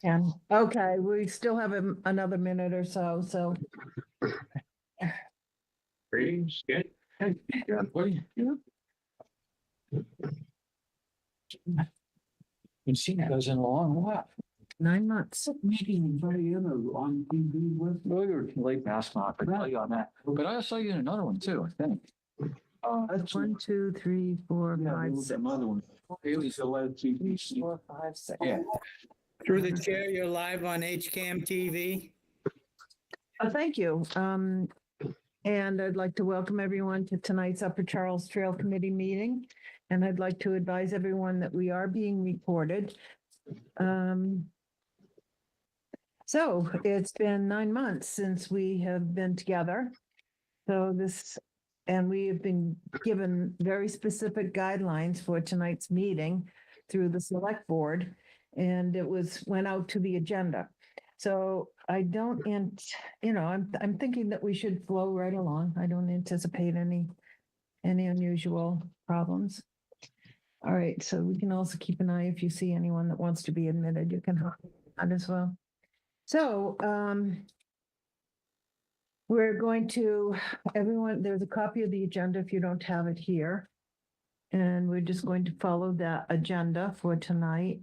And, okay, we still have another minute or so. Greetings, good. Hey, good, what do you? Been seeing you guys in a long while. 9 months. Meeting very in on TV with. Well, you were late last month, I tell you on that, but I saw you in another one too, I think. That's 1, 2, 3, 4, Yeah, there 5, was 6. another one. It was the last TV. 4, 5, 6. Yeah. Through the chair, you're live on HCAM TV. Thank you. And I'd like to welcome everyone to tonight's Upper Charles Trail Committee meeting. And I'd like to advise everyone that we are being recorded. So it's been 9 months since we have been together. And we have been given very specific guidelines for tonight's meeting through the select board. And it went out to the agenda. So I don't, I'm thinking that we should flow right along. I don't anticipate any unusual problems. All right, so we can also keep an eye if you see anyone that wants to be admitted, you can help out as well. So we're going to, everyone, there's a copy of the agenda if you don't have it here. And we're just going to follow that agenda for tonight.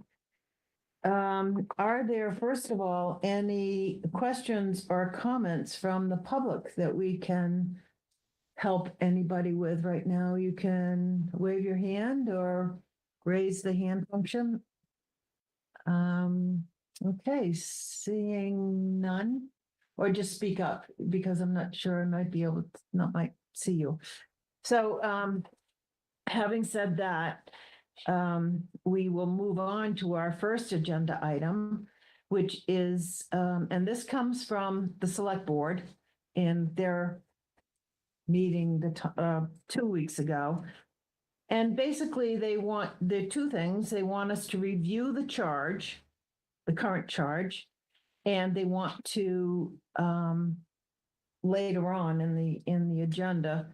Are there, first of all, any questions or comments from the public that we can help anybody with right now? You can wave your hand or raise the hand function. Okay, seeing none, or just speak up because I'm not sure I might be able to, might see you. So, having said that, we will move on to our first agenda item, which is, and this comes from the select board in their meeting 2 weeks ago. And basically there are two things. They want us to review the charge, the current charge, and they want to later on in the agenda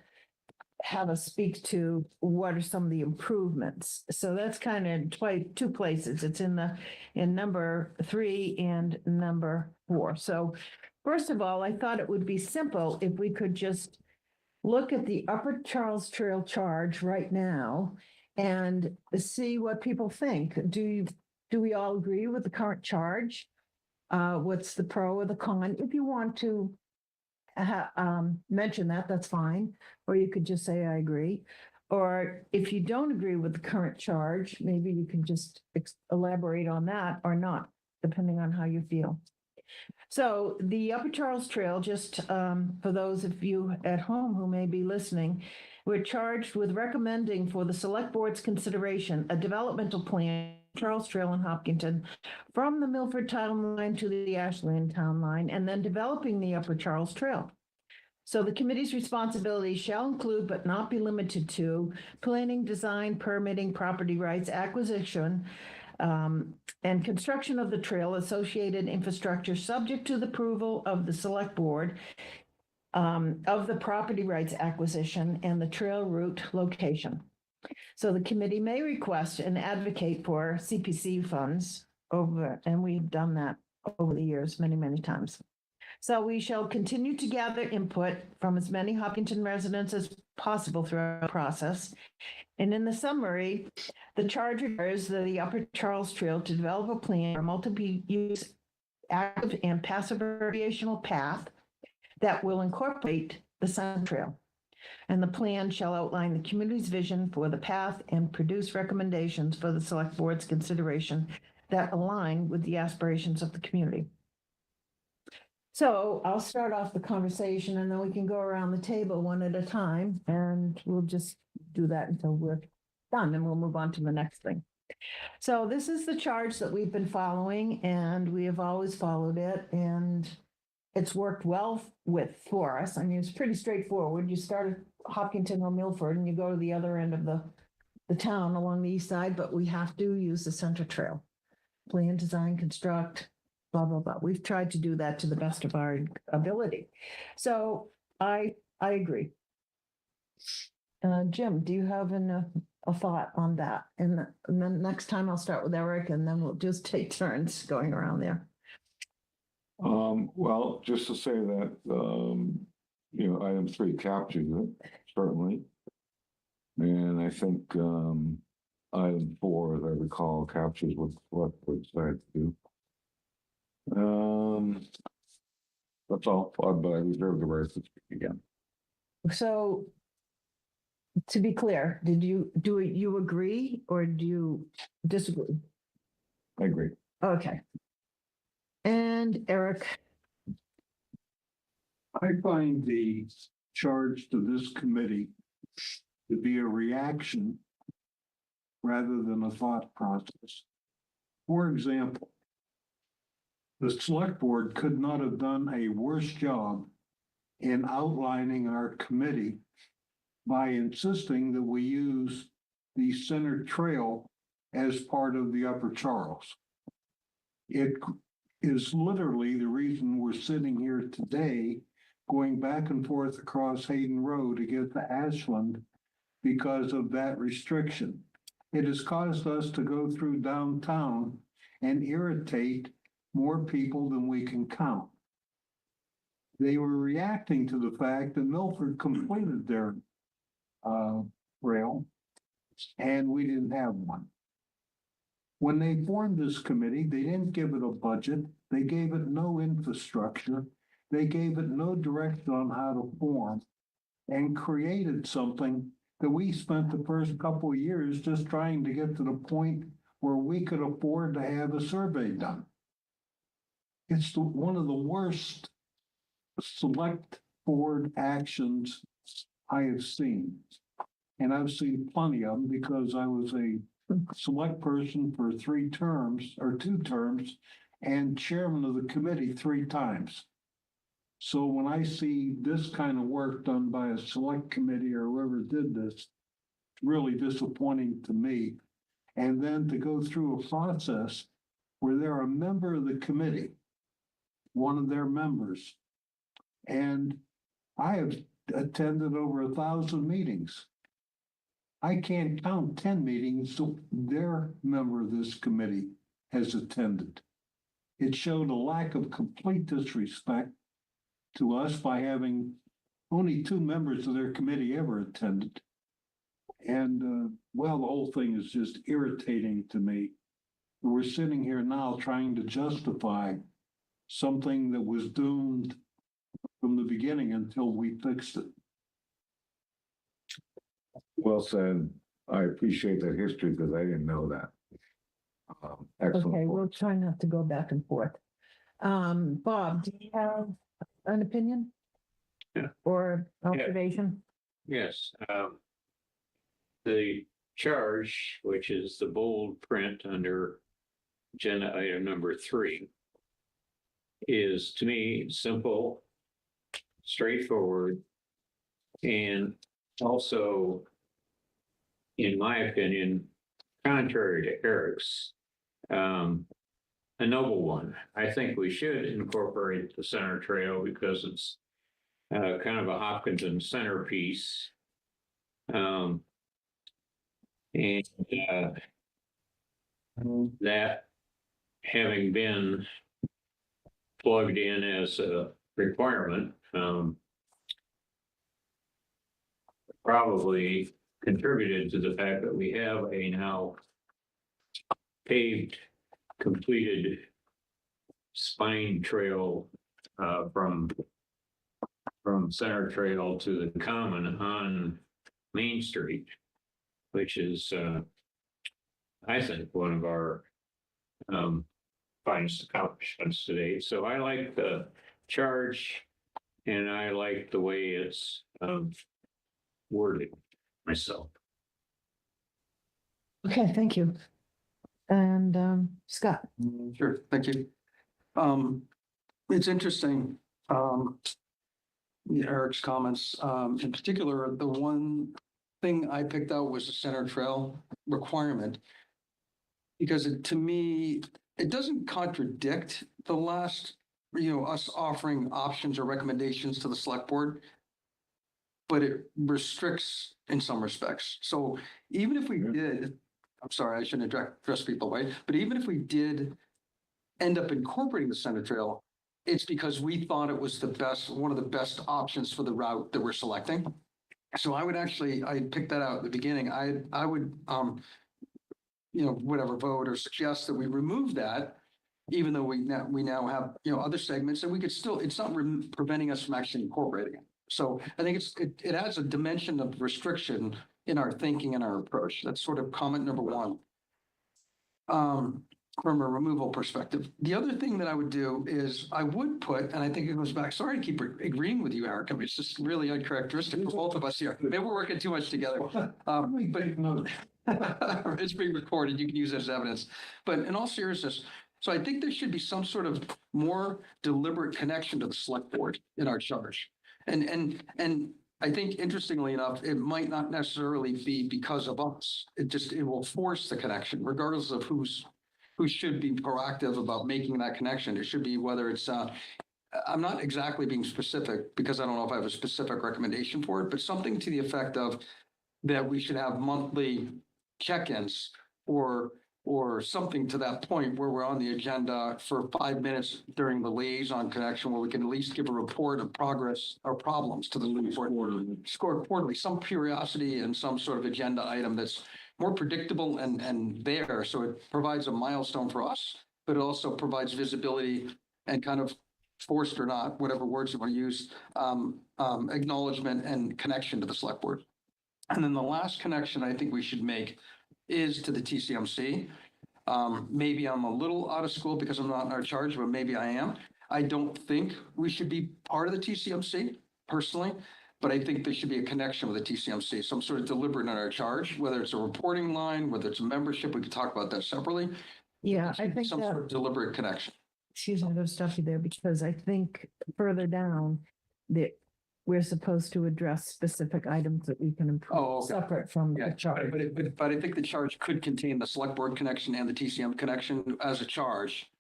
have us speak to what are some of the improvements. So that's kind of two places. It's in number 3 and number 4. So first of all, I thought it would be simple if we could just look at the Upper Charles Trail charge right now and see what people think. Do we all agree with the current charge? What's the pro or the con? If you want to mention that, that's fine. Or you could just say, I agree. Or if you don't agree with the current charge, maybe you can just elaborate on that or not, depending on how you feel. So the Upper Charles Trail, just for those of you at home who may be listening, we're charged with recommending for the select board's consideration a developmental plan, Charles Trail in Hopkinton, from the Milford town line to the Ashland town line, and then developing the Upper Charles Trail. So the committee's responsibilities shall include, but not be limited to, planning, design, permitting, property rights, acquisition, and construction of the trail, associated infrastructure subject to the approval of the select board, of the property rights acquisition and the trail route location. So the committee may request and advocate for CPC funds and we've done that over the years, many, many times. So we shall continue to gather input from as many Hopkinton residents as possible throughout the process. And in the summary, the charge requires the Upper Charles Trail to develop a plan for multiple-use active and passive recreational path that will incorporate the Sun Trail. And the plan shall outline the community's vision for the path and produce recommendations for the select board's consideration that align with the aspirations of the community. So I'll start off the conversation and then we can go around the table one at a time and we'll just do that until we're done and we'll move on to the next thing. So this is the charge that we've been following and we have always followed it and it's worked well for us. I mean, it's pretty straightforward. You start at Hopkinton or Milford and you go to the other end of the town along the east side, but we have to use the center trail. Plan, design, construct, blah, blah, blah. We've tried to do that to the best of our ability. So I agree. Jim, do you have a thought on that. And then next time I'll start with Eric and then we'll just take turns going around there. Well, just to say that, item 3 captures it, certainly. And I think, item 4, as I recall, captures what the select board decided to do. That's all, but I reserve the right to speak again. So to be clear, do you agree or do you disagree? I agree. Okay. And Eric, I find the charge to this committee to be a reaction rather than a thought process. For example, the select board could not have done a worse job in outlining our committee by insisting that we use the center trail as part of the Upper Charles. It is literally the reason we're sitting here today, going back and forth across Hayden Road to get to Ashland because of that restriction. It has caused us to go through downtown and irritate more people than we can count. They were reacting to the fact that Milford completed their rail and we didn't have one. When they formed this committee, they didn't give it a budget. They gave it no infrastructure. They gave it no direction on how to form and created something that we spent the first couple of years just trying to get to the point where we could afford to have a survey done. It's one of the worst select board actions I have seen. And I've seen plenty of them because I was a select person for 3 terms or 2 terms and chairman of the committee 3 times. So when I see this kind of work done by a select committee or whoever did this, it's really disappointing to me. And then to go through a process where they're a member of the committee, one of their members, and I have attended over 1,000 meetings. I can't count 10 meetings their member of this committee has attended. It showed a lack of complete disrespect to us by having only 2 members of their committee ever attended. And the whole thing is just irritating to me. We're sitting here now trying to justify something that was doomed from the beginning until we fixed it. Well said. I appreciate that history because I didn't know that. Excellent. okay, we'll try not to go back and forth. Bob, do you have an opinion? Yeah. Or observation? Yes, the charge, which is the bold print under agenda item number 3, is to me simple, straightforward, and also, in my opinion, contrary to Eric's, a noble one. I think we should incorporate the center trail because it's kind of a Hopkinton centerpiece. And that having been plugged in as a requirement, probably contributed to the fact that we have a now paved, completed spine trail from Center Trail to the Common on Main Street, which is, I think, one of our finest accomplishments today. So I like the charge and I like the way it's worded myself. Okay, thank you. And Scott, Sure, thank you. It's interesting, Eric's comments, in particular, the one thing I picked out was the center trail requirement. Because to me, it doesn't contradict the last, us offering options or recommendations to the select board. but it restricts in some respects. So even if we did, I'm sorry, I shouldn't address people, right? But even if we did end up incorporating the Center Trail, it's because we thought it was one of the best options for the route that we're selecting. So I picked that out at the beginning. I would, whatever, vote or suggest that we remove that, even though we now have, other segments, and we could still, it's not preventing us from actually incorporating it. So I think it adds a dimension of restriction in our thinking and our approach. That's sort of comment number one. From a removal perspective. The other thing that I would do is I would put, and I think it goes back, sorry to keep agreeing with you, Eric. I mean, it's just really uncharacteristic for both of us here. Maybe we're working too much together. But it's being recorded. You can use it as evidence. But in all seriousness, so I think there should be some sort of more deliberate connection to the select board in our charge. And I think interestingly enough, it might not necessarily be because of us. It will force the connection, regardless of who should be proactive about making that connection. It should be whether it's, I'm not exactly being specific because I don't know if I have a specific recommendation for it, but something to the effect of that we should have monthly check-ins or something to that point where we're on the agenda for 5 minutes during the liaison connection where we can at least give a report of progress or problems to the board. Score quarterly, some curiosity and some sort of agenda item that's more predictable and there. So it provides a milestone for us, but it also provides visibility and kind of forced or not, whatever words you want to use, acknowledgement and connection to the select board. And then the last connection I think we should make is to the TCMC. Maybe I'm a little out of school because I'm not in our charge, but maybe I am. I don't think we should be part of the TCMC personally, but I think there should be a connection with the TCMC, some sort of deliberate in our charge, whether it's a reporting line, whether it's a membership, we could talk about that separately. Yeah, I think Some sort of that, deliberate connection. excuse me, to stop you there, because I think further down that we're supposed to address specific items that we can Oh, improve okay. separate from the Yeah, charge. but I think the charge could contain the select board connection and the TCM connection as a charge.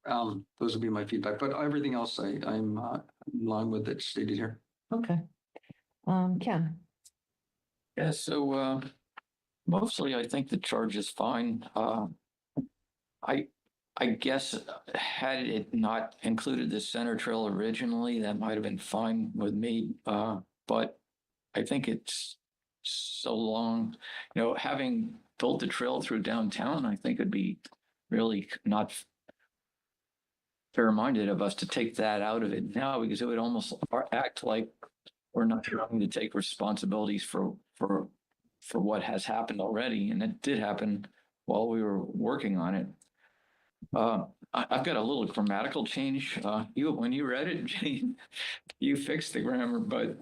Those would be my feedback, but everything else I'm in line with it stated here. Okay. Ken, Yeah, so mostly I think the charge is fine. I guess had it not included the Center Trail originally, that might have been fine with me. But I think it's so long, having built the trail through downtown, I think it'd be really not fair-minded of us to take that out of it now, because it would almost act like we're not trying to take responsibilities for what has happened already, and it did happen while we were working on it. I've got a little grammatical change. When you read it, Jane, you fixed the grammar, but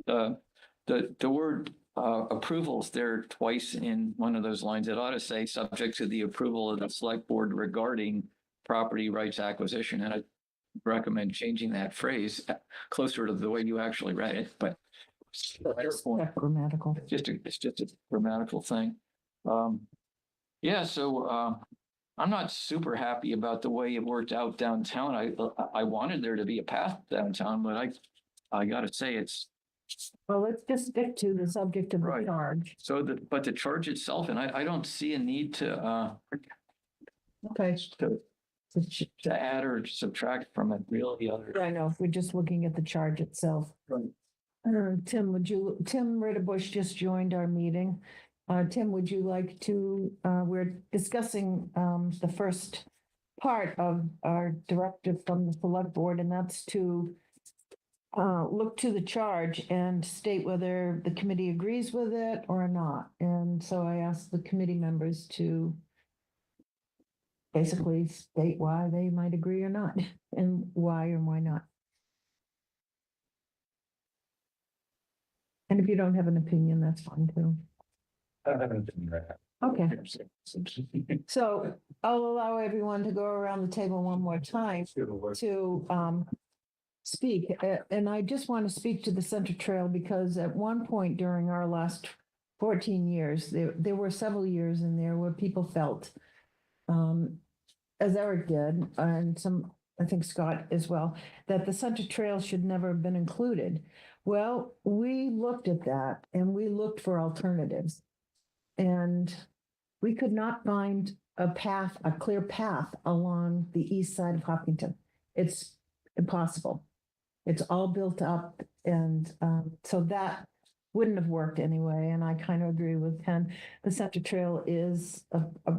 the word approvals there twice in one of those lines. It ought to say subject to the approval of the select board regarding property rights acquisition, and I recommend changing that phrase closer to the way you actually read it, but that's grammatical. it's just a grammatical thing. Yeah, so I'm not super happy about the way it worked out downtown. I wanted there to be a path downtown, but I gotta say it's. Well, let's just stick to the subject of the Right. charge. So but the charge itself, and I don't see a need to Okay. to add or subtract from it really other. I know, if we're just looking at the charge itself. Right. Tim Ritterbush just joined our meeting. Tim, would you like to, we're discussing the first part of our directive from the select board, and that's to look to the charge and state whether the committee agrees with it or not. And so I asked the committee members to basically state why they might agree or not, and why not. And if you don't have an opinion, that's fine too. Okay, so I'll allow everyone to go around the table one more time to speak. And I just want to speak to the Center Trail because at one point during our last 14 years, there were several years in there where people felt, as Eric did, and I think Scott as well, that the Center Trail should never have been included. Well, we looked at that and we looked for alternatives. And we could not find a path, a clear path along the east side of Hopkinton. It's impossible. It's all built up and so that wouldn't have worked anyway. And I kind of agree with Ken. The Center Trail is a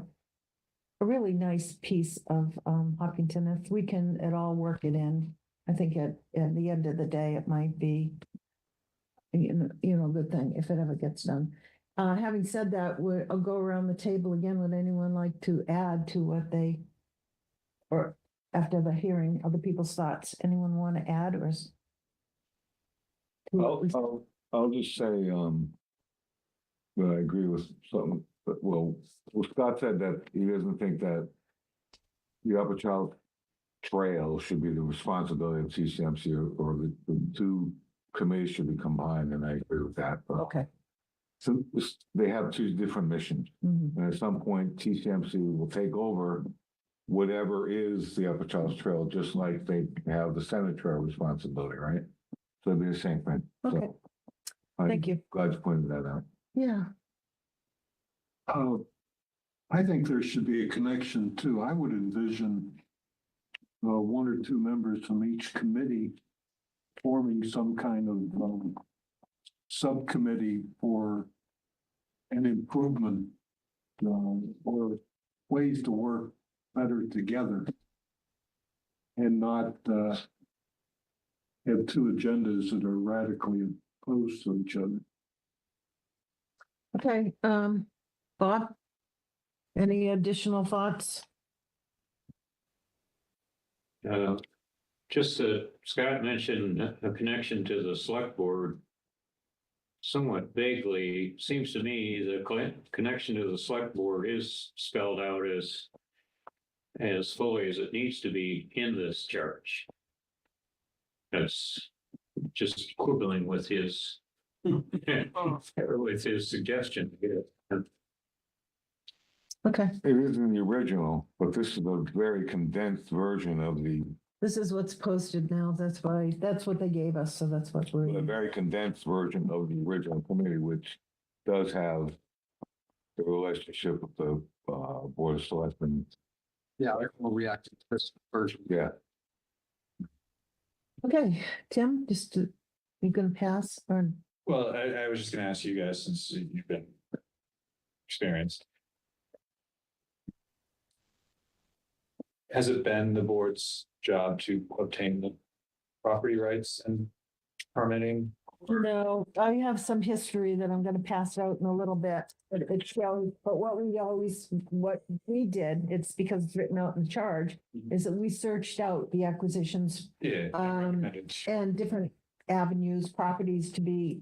really nice piece of Hopkinton. If we can at all work it in, I think at the end of the day, it might be a good thing if it ever gets done. Having said that, I'll go around the table again. Would anyone like to add to what they, or after the hearing, other people's thoughts? Anyone want to add or? I'll just say, that I agree with something, but well, Scott said that he doesn't think that the Upper Child Trail should be the responsibility of TCMC or the two committees should be combined, and I agree with that. But Okay. so they have two different missions, Mhm. and at some point, TCMC will take over whatever is the Upper Charles Trail, just like they have the Center Trail responsibility, right? So it'll be the same thing. So Okay. I'm Thank you. glad you pointed that out. Yeah. I think there should be a connection too. I would envision one or two members from each committee forming some kind of subcommittee for an improvement or ways to work better together and not have two agendas that are radically opposed to each other. Okay, Bob? Any additional thoughts? Just Scott mentioned a connection to the select board. Somewhat vaguely, seems to me the connection to the select board is spelled out as fully as it needs to be in this charge. That's just quibbling with his with his suggestion. Okay, It is in the original, but this is a very condensed version of this is what's posted now. That's what they gave us, so that's what a we're. very condensed version of the original committee, which does have the relationship with the Board of Selectmen. Yeah, we'll react to this version. Yeah. Okay, Tim, you gonna pass or? Well, I was just gonna ask you guys, since you've been experienced. Has it been the board's job to obtain the property rights and permitting? No, I have some history that I'm gonna pass out in a little bit, but it shows, but what we did, it's because it's written out in the charge, is that we searched out the acquisitions Yeah. recommended. and different avenues, properties to be.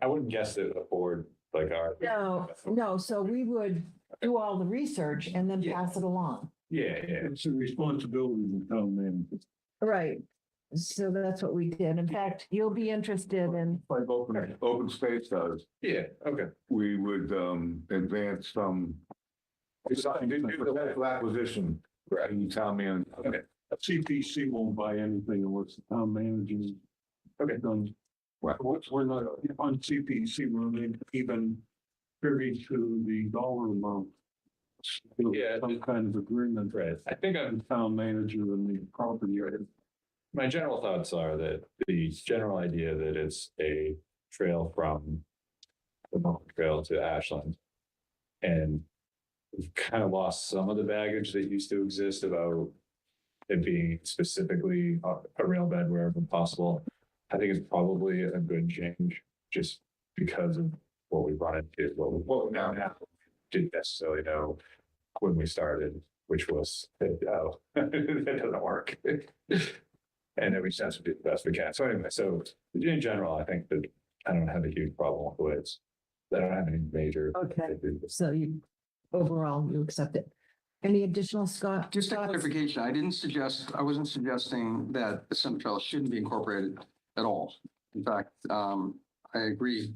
I wouldn't guess that a board like ours. No, so we would do all the research and then Yeah. pass it along. Yeah, It's a responsibility of the town manager. Right, so that's what we did. In fact, you'll be interested in, Like open space does, yeah, okay. we would advance some. Acquisition. Right. And you tell me on. Okay. CPC won't buy anything unless the town manager. Okay. Done. Right. We're not on CPC, we're not even privy to the dollar amount. Yeah. Some kind of agreement. Right. I think The town manager and the property. my general thoughts are that the general idea that it's a trail from the Mountain Trail to Ashland. And we've kind of lost some of the baggage that used to exist about it being specifically a rail bed wherever possible. I think it's probably a good change just because of what we run into, what we now have. Didn't necessarily know when we started, which was, oh, that doesn't work. And every sense we do the best we can. So anyway, so in general, I think that I don't have a huge problem with it. I don't have any major. okay, so overall, you accept it. Any additional, Scott? Just a thoughts? clarification, I wasn't suggesting that the Center Trail shouldn't be incorporated at all. In fact, I agree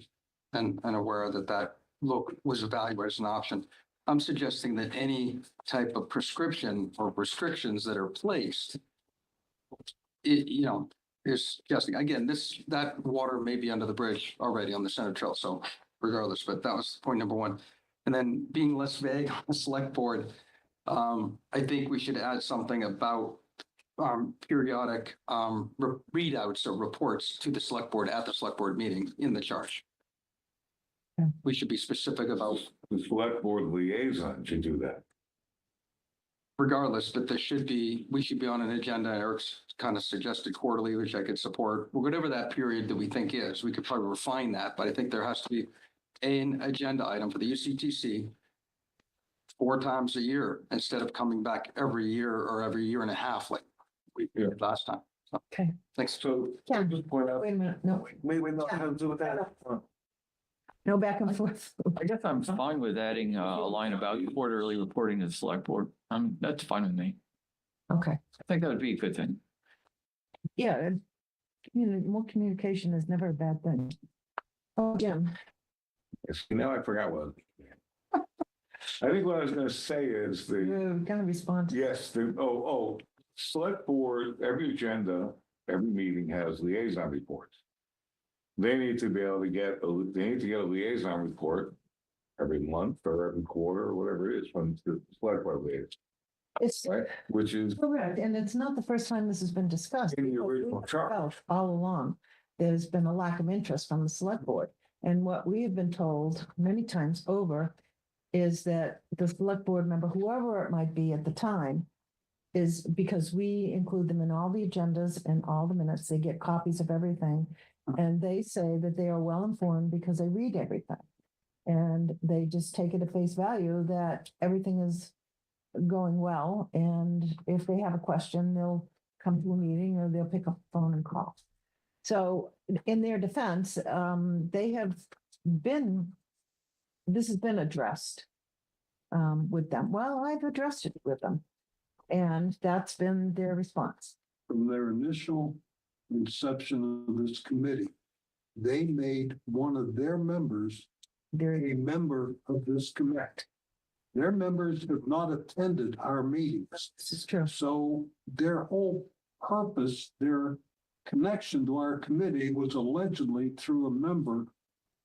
and aware that look was evaluated as an option. I'm suggesting that any type of prescription or restrictions that are placed, is suggesting, again, that water may be under the bridge already on the center trail, so regardless, but that was point number one. And then being less vague on the select board, I think we should add something about periodic readouts or reports to the select board at the select board meeting in the charge. Yeah. We should be specific about The select board liaison should do that. regardless, but we should be on an agenda. Eric's kind of suggested quarterly, which I could support, whatever that period that we think is. We could probably refine that, but I think there has to be an agenda item for the UCTC 4 times a year instead of coming back every year or every year and a half like we did last time. So, Okay. thanks. So, Yeah. just point out, Wait a minute, no, wait, no, have to do with that. no back and forth. I guess I'm fine with adding a line about quarterly reporting to the select board. That's fine with me. Okay, I think that would be a good thing. yeah, more communication is never a bad thing. Oh, Jim, Yes, now I forgot what. I think what I was gonna say is you're gonna respond. yes, select board, every agenda, every meeting has liaison reports. They need to be able to get, they need to get a liaison report every month or every quarter or whatever it is from the select board liaison, It's right? Which is correct, and it's not the first time this has been discussed. in the because we original have chart. felt all along, there's been a lack of interest from the select board. And what we have been told many times over is that the select board member, whoever it might be at the time, is because we include them in all the agendas and all the minutes, they get copies of everything. And they say that they are well informed because they read everything. And they just take it at face value that everything is going well. And if they have a question, they'll come to a meeting or they'll pick up the phone and call. So in their defense, they have been, this has been addressed with them. Well, I've addressed it with them. And that's been their response. From their initial inception of this committee, they made one of their members They're, a member of this committee. Their members have not attended our meetings. this is true. So their whole purpose, their connection to our committee was allegedly through a member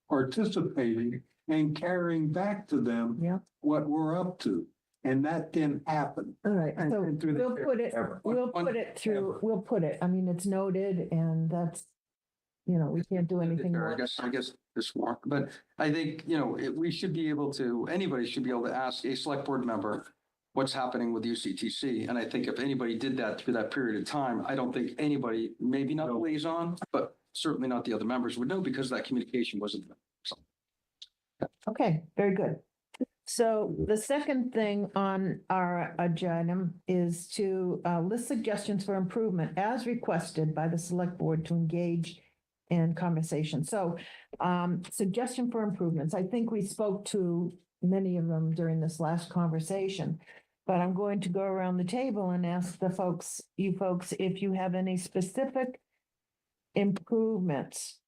participating and carrying back to them Yeah. what we're up to. And that didn't happen. All right, And- so and through the we'll put it, Ever. we'll put it through, we'll put it, I mean, it's noted and that's, we can't do anything I more. guess this more, but I think, we should be able to, anybody should be able to ask a select board member what's happening with UCTC. And I think if anybody did that through that period of time, I don't think anybody, maybe not the liaison, but certainly not the other members would know because that communication wasn't there. So, Okay, very good. So the second thing on our agenda is to list suggestions for improvement as requested by the select board to engage in conversation. So suggestion for improvements, I think we spoke to many of them during this last conversation. But I'm going to go around the table and ask you folks, if you have any specific improvements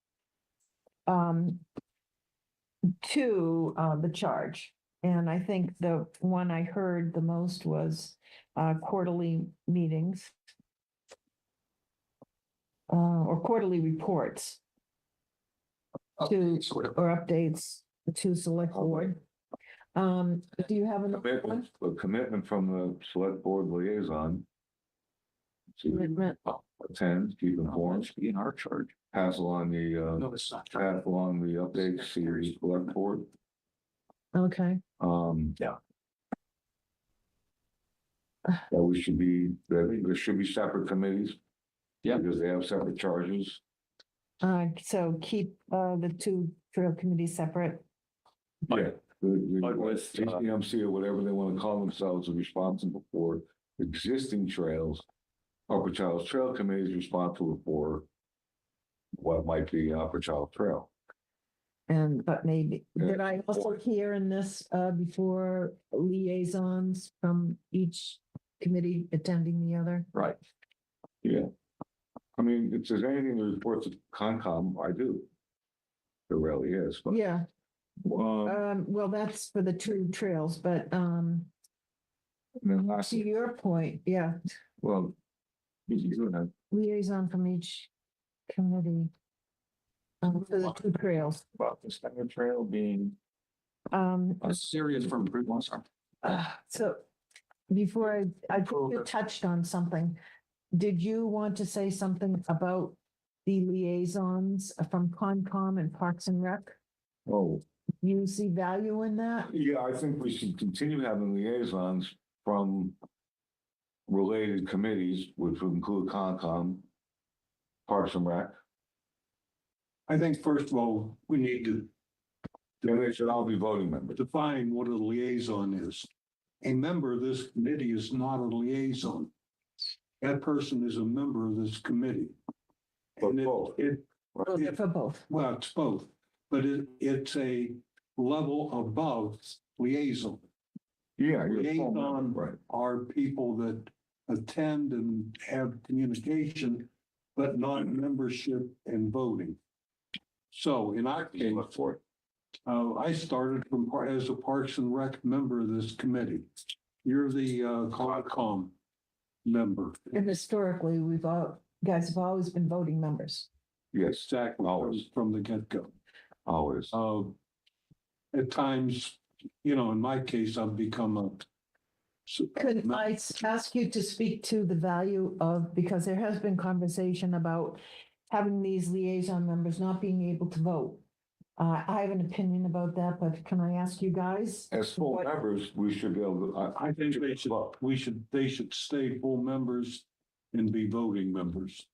to the charge. And I think the one I heard the most was quarterly meetings or quarterly reports to, updates or whatever. or updates to select board. Do you have another Commitment, one? a commitment from the select board liaison to Commitment. attend, keep That informed, should be in our charge. pass along the, No, it's not. pass along the updates to the select board. Okay, Yeah. That we should be, that there should be separate committees. Yeah. Because they have separate charges. so keep the two trail committees separate. But- Yeah. but with, TCMC or whatever they want to call themselves are responsible for existing trails. Upper Charles Trail Committee is responsible for what might be Upper Charles Trail. But maybe, Yeah. did I also hear in this before liaisons from each committee attending the other? Right. Yeah. I mean, if there's anything to report to Concom, I do. There really is, but, Yeah, and well, that's for the two trails, but then last, to your point, yeah, well, you know, liaison from each committee for the two trails. About the Center Trail being. A serious for improvement, sorry. So before I think you touched on something. Did you want to say something about the liaisons from Concom and Parks and Rec? Oh, You see value in that? yeah, I think we should continue having liaisons from related committees, which would include Concom, Parks and Rec, I think first of all, we need to and they should all be voting members. define what a liaison is. A member of this committee is not a liaison. That person is a member of this committee. But And both. For both. well, it's both, but it's a level above liaison. Yeah, you're a full Liaison member, right. are people that attend and have communication, but not membership and voting. So in our case, Look for it. I started as a Parks and Rec member of this committee. You're the Concom member. And historically, guys have always been voting members. Yes, Exactly, Always. from the get-go. always. At times, in my case, I've become a. Could I ask you to speak to the value of, because there has been conversation about having these liaison members not being able to vote. I have an opinion about that, but can I ask you guys? As full What- members, we should be able to. I think they should stay full members and be voting members.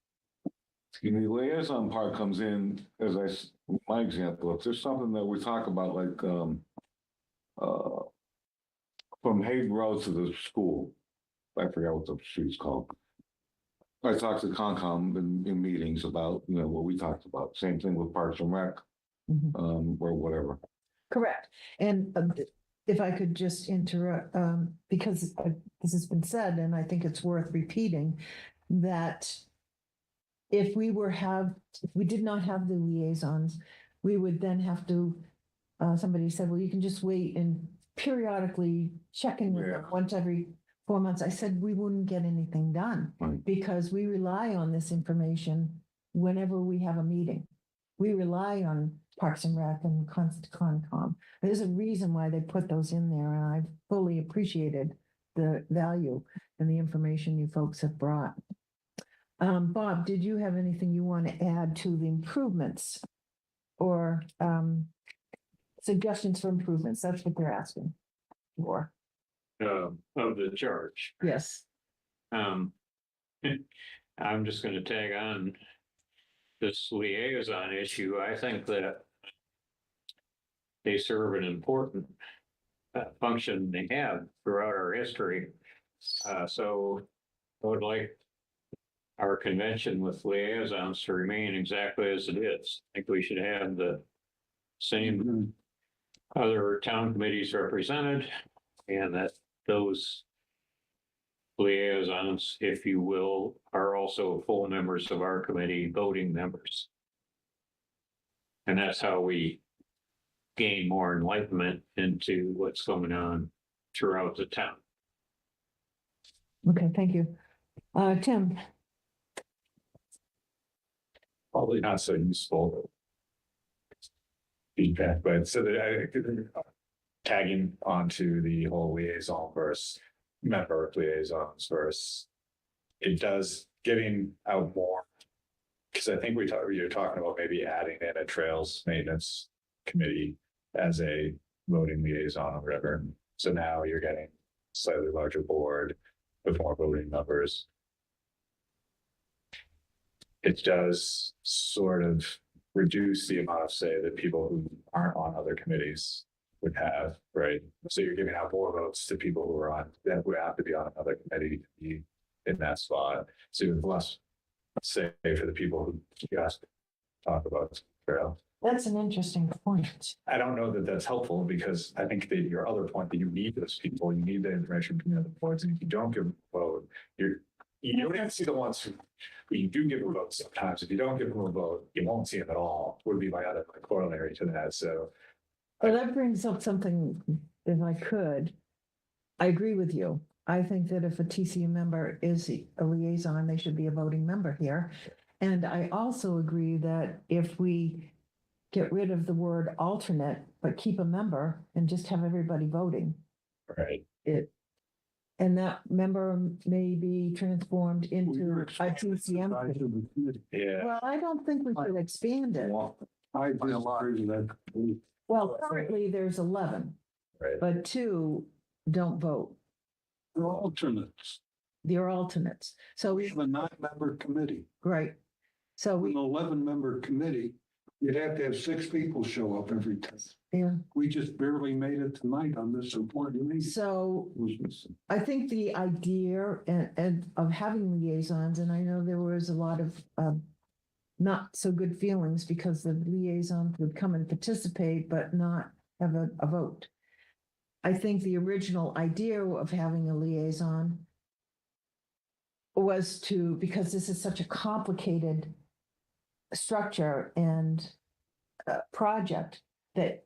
The liaison part comes in, my example, if there's something that we talk about, like, from Hayden Road to the school, I forgot what the street's called. I talked to Concom in meetings about, what we talked about, same thing with Parks and Rec, Mhm. or whatever. Correct. And if I could just interrupt, because this has been said, and I think it's worth repeating, that if we did not have the liaisons, we would then have to, somebody said, well, you can just wait and periodically check in with them Yeah. once every 4 months. I said, we wouldn't get anything done Right. because we rely on this information whenever we have a meeting. We rely on Parks and Rec and Concom. There's a reason why they put those in there, and I fully appreciated the value and the information you folks have brought. Bob, did you have anything you want to add to the improvements? Or suggestions for improvements? That's what they're asking for. Of the charge. Yes. I'm just gonna tag on this liaison issue. I think that they serve an important function they have throughout our history. So I would like our convention with liaisons to remain exactly as it is. I think we should have the same other town committees represented, and that those liaisons, if you will, are also full members of our committee, voting members. And that's how we gain more enlightenment into what's going on throughout the town. Okay, thank you. Tim, Probably not so useful feedback, but so that tagging onto the whole liaison versus member liaisons versus it does getting out more. Because I think you're talking about maybe adding in a trails maintenance committee as a voting liaison or whatever. So now you're getting slightly larger board with more voting members. It does sort of reduce the amount of say that people who aren't on other committees would have, right? So you're giving out more votes to people who are on, that would have to be on another committee to be in that spot. So you have less say for the people who you ask to talk about trail. that's an interesting point. I don't know that that's helpful because I think that your other point that you need those people, you need the information from the other boards, and if you don't give them a vote, you don't even see the ones who you do give a vote sometimes. If you don't give them a vote, you won't see them at all, would be my other corollary to that. So Well, that brings up something, if I could. I agree with you. I think that if a TCU member is a liaison, they should be a voting member here. And I also agree that if we get rid of the word alternate, but keep a member and just have everybody voting, Right. and that member may be transformed into a TCM. Yeah. Well, I don't think we should expand it. I disagree with that. Well, currently there's 11, Right. but 2 don't vote. They're alternates. They're alternates. So We we, have a 9-member committee. right. So An we, 11-member committee, you'd have to have 6 people show up every time. yeah. We just barely made it tonight on this important meeting. So I think the idea and of having liaisons, and I know there was a lot of not so good feelings because the liaisons would come and participate, but not have a vote. I think the original idea of having a liaison was to, because this is such a complicated structure and project, that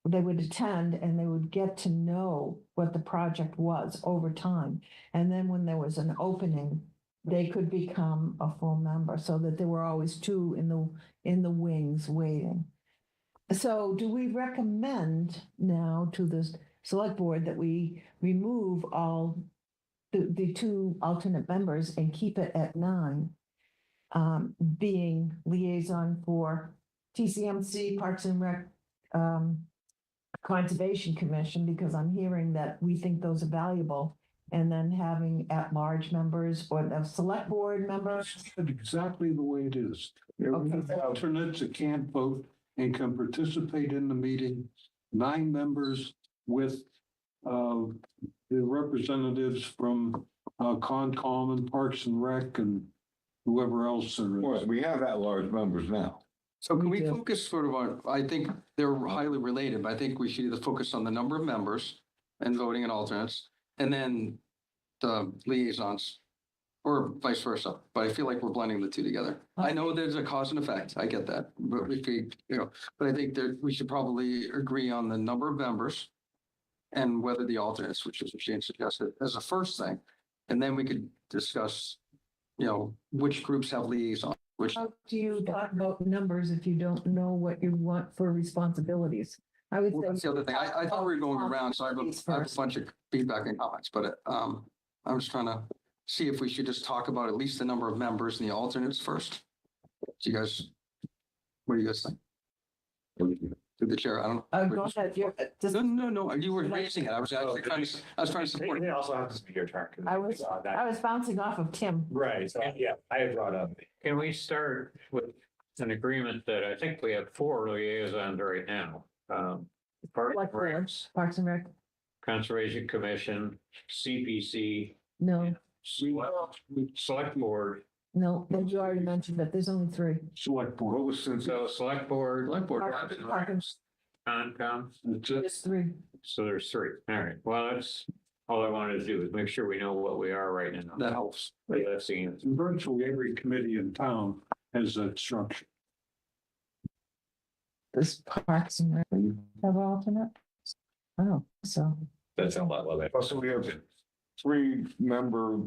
they would attend and they would get to know what the project was over time. And then when there was an opening, they could become a full member, so that there were always 2 in the wings waiting. So do we recommend now to the select board that we remove all the 2 alternate members and keep it at 9? Being liaison for TCMC, Parks and Rec, Conservation Commission, because I'm hearing that we think those are valuable, and then having at-large members or the select board members. It's exactly the way it is. Okay. Alternates that can't vote and can participate in the meeting, 9 members with the representatives from Concom and Parks and Rec and whoever else there Well, is. we have at-large members now. So can We we do. focus sort of on, I think they're highly related, but I think we should either focus on the number of members and voting and alternates, and then the liaisons, or vice versa. But I feel like we're blending the 2 together. I know there's a cause and effect. I get that. But if we, but I think that we should probably agree on the number of members and whether the alternates, which is what Shane suggested, as a first thing. And then we could discuss, which groups have liaisons, which How do you talk about numbers if you don't know what you want for responsibilities? I would Well, that's say. the other thing. I thought we were going around, so I have a Responsibilities bunch of feedback and comments, but I'm just trying to see if we should just talk about at least the number of members and the alternates first. Do you guys, what do you guys think? To the chair, I don't know. Go ahead, just, No, you were raising it. I was actually trying to support. It also happens to be your turn. 'cause I was- that- I was bouncing off of Tim. Right, so yeah, I had brought up. Can we start with an agreement that I think we have 4 liaisons right now? Parks Select and Rec, board, Parks and Rec, Conservation Commission, CPC, no, Select Board. no, you already mentioned that, there's only 3. Select board. What was since? So Select Board, Select board. Parks and Concom, That's it. There's 3. so there's 3. All right, well, that's all I wanted to do is make sure we know what we are right now. That helps. But that's the answer. Virtually every committee in town has that structure. Does Parks and Rec have alternate? Oh, so, That's a lot lower. So we have 3-member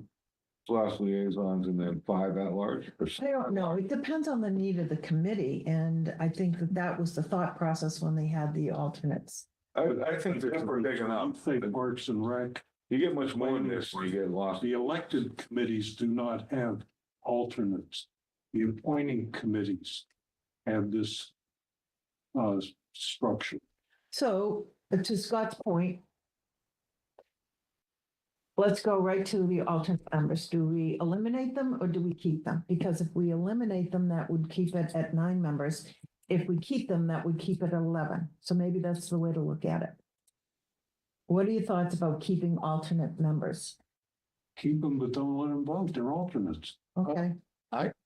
plus liaisons and then 5 at-large. I don't know, it depends on the need of the committee, and I think that was the thought process when they had the alternates. I think they're big I enough. think Parks and Rec, You get much more than this, you get lost. the elected committees do not have alternates. The appointing committees have this structure. So, to Scott's point, let's go right to the alternate members. Do we eliminate them or do we keep them? Because if we eliminate them, that would keep it at 9 members. If we keep them, that would keep it at 11. So maybe that's the way to look at it. What are your thoughts about keeping alternate members? Keep them, but don't let them vote. They're alternates. Okay,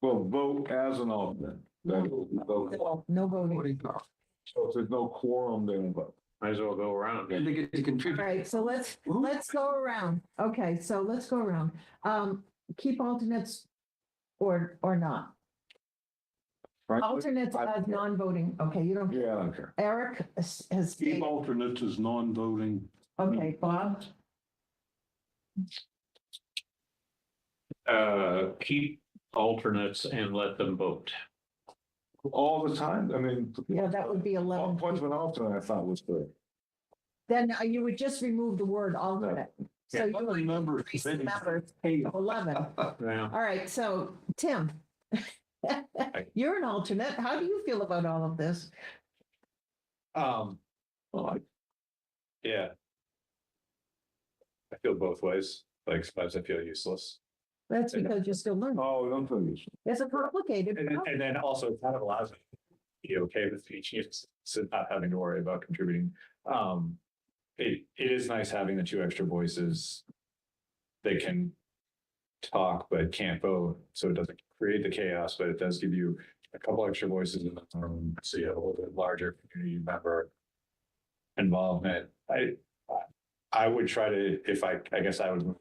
Well, vote as an alternate. Vote. no voting. Voting power. So if there's no quorum, they don't vote. Might as well go around. And they get to All contribute. right, so let's go around. Okay, so let's go around. Keep alternates or not. Frankly, Alternates as non-voting. Okay, you don't, Yeah, I don't care. Eric has Keep stated, alternates as non-voting. okay, Bob, Keep alternates and let them vote. All the time, I mean. Yeah, that would be 11. Appointment alternate, I thought was good. Then you would just remove the word alternate. So you would Remember. increase the number to 11. Yeah. All right, so Tim, you're an alternate. How do you feel about all of this? Well, yeah. I feel both ways, like sometimes I feel useless. That's because you're still learning. Oh, don't tell you. It's a complicated. And then also it kind of allows me to be okay with teaching it, so not having to worry about contributing. It is nice having the two extra voices. They can talk but can't vote, so it doesn't create the chaos, but it does give you a couple extra voices in the room, so you have a little bit larger community member involvement. I would try to, if I guess I would,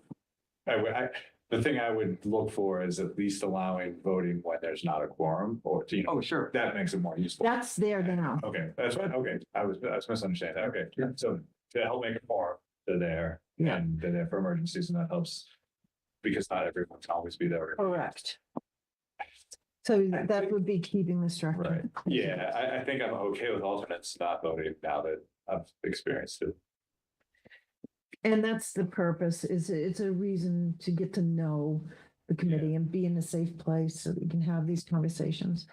the thing I would look for is at least allowing voting when there's not a quorum, or, you know, Oh, sure. that makes it more useful. That's there now. Okay, that's fine. Okay, I was misunderstanding that. Okay, so to help make it more, they're there, Yeah. and they're there for emergencies, and that helps because not everyone can always be there. Correct. So that would be keeping the structure. Right. Yeah, I think I'm okay with alternates not voting now that I've experienced it. And that's the purpose, is it's a reason to get to know the committee and be in a safe place so that we can have these conversations.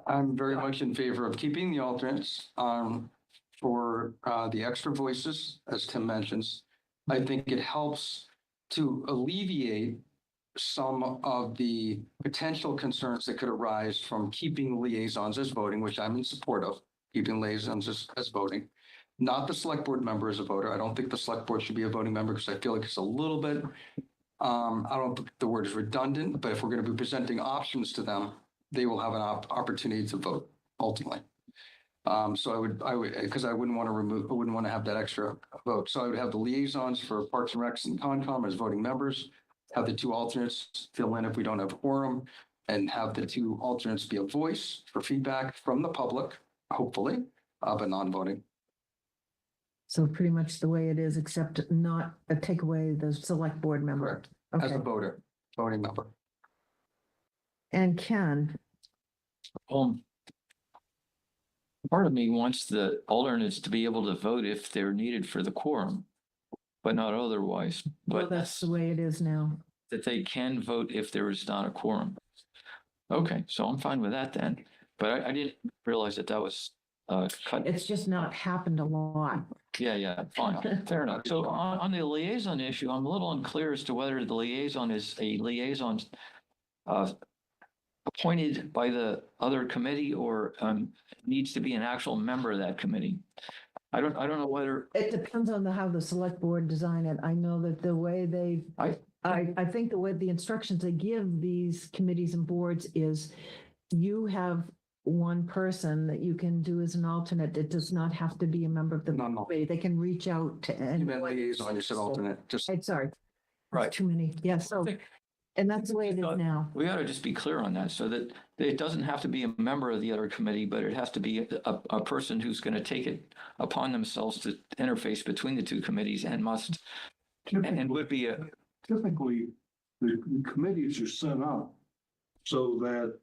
I'm very much in favor of keeping the alternates for the extra voices, as Tim mentions. I think it helps to alleviate some of the potential concerns that could arise from keeping liaisons as voting, which I'm in support of, keeping liaisons as voting. Not the select board member as a voter. I don't think the select board should be a voting member because I feel like it's a little bit, I don't think the word is redundant, but if we're going to be presenting options to them, they will have an opportunity to vote ultimately. So I would, because I wouldn't want to have that extra vote. So I would have the liaisons for Parks and Recs and Concom as voting members, have the two alternates fill in if we don't have a quorum, and have the two alternates be a voice for feedback from the public, hopefully, but non-voting. So pretty much the way it is, except not take away the select board member. Correct. As Okay. a voter, voting member. And Ken, Part of me wants the alternates to be able to vote if they're needed for the quorum, but not otherwise, well, but that's the way it is now. that they can vote if there is not a quorum. Okay, so I'm fine with that then, but I didn't realize that was cut. It's just not happened a lot. Yeah, fine, fair enough. So on the liaison issue, I'm a little unclear as to whether the liaison is a liaison appointed by the other committee or needs to be an actual member of that committee. I don't know whether, It depends on how the select board design it. I know that the way they, I think the way the instructions they give these committees and boards is you have one person that you can do as an alternate. It does not have to be a member of the No. committee. They can reach out to You meant anyone. liaison, you said alternate, just. I'm sorry. Right. Too many. Yeah, so, and that's the way it is now. we ought to just be clear on that so that it doesn't have to be a member of the other committee, but it has to be a person who's going to take it upon themselves to interface between the two committees and must, and would be a, Typically, the committees are set up so that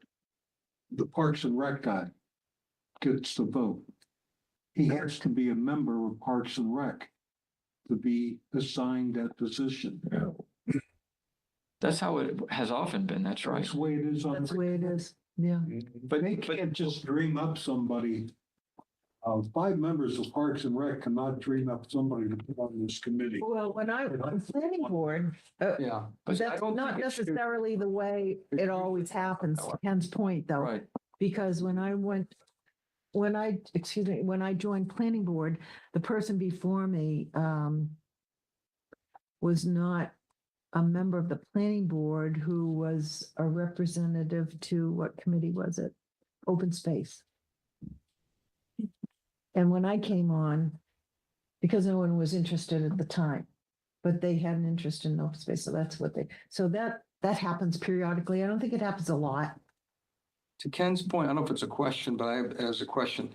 the Parks and Rec guy gets the vote. He has to be a member of Parks and Rec to be assigned that position. that's how it has often been. That's right. That's the way it is on. That's the way it is. Yeah. But they can't just dream up somebody. 5 members of Parks and Rec cannot dream up somebody to put on this committee. Well, when I, on planning board, Yeah. But that's not necessarily the way it always happens, to Ken's point, though. Right. Because when I joined planning board, the person before me was not a member of the planning board who was a representative to, what committee was it? Open space. And when I came on, because no one was interested at the time, but they had an interest in open space, so that's what so that happens periodically. I don't think it happens a lot. To Ken's point, I don't know if it's a question, but as a question,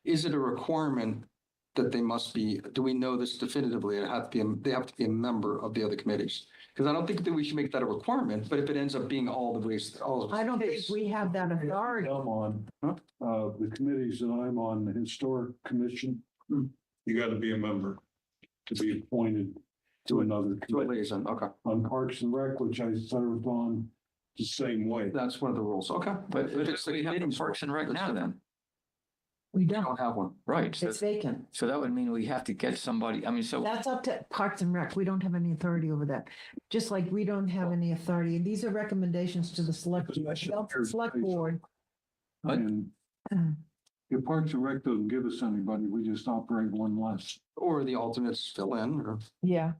is it a requirement that they must be, do we know this definitively? It have to be, they have to be a member of the other committees. Because I don't think that we should make that a requirement, but if it ends up being all the ways, all of the I don't think case, we have that authority. I'm on, Huh? the committees that I'm on, the Historic Commission, you gotta be a member to be appointed to another to a committee. liaison, okay, On Parks and Rec, which I served on the same way. that's one of the rules, okay. But If it's the we have committee's Parks and rule, Rec that's now then, different. We We don't. don't have one. right? So, It's vacant. so that would mean we have to get somebody, I mean, so, That's up to Parks and Rec. We don't have any authority over that. Just like we don't have any authority. And these are recommendations to the select board. What? And if Parks and Rec doesn't give us anybody, we just operate one less. Or the alternates fill in, or Yeah.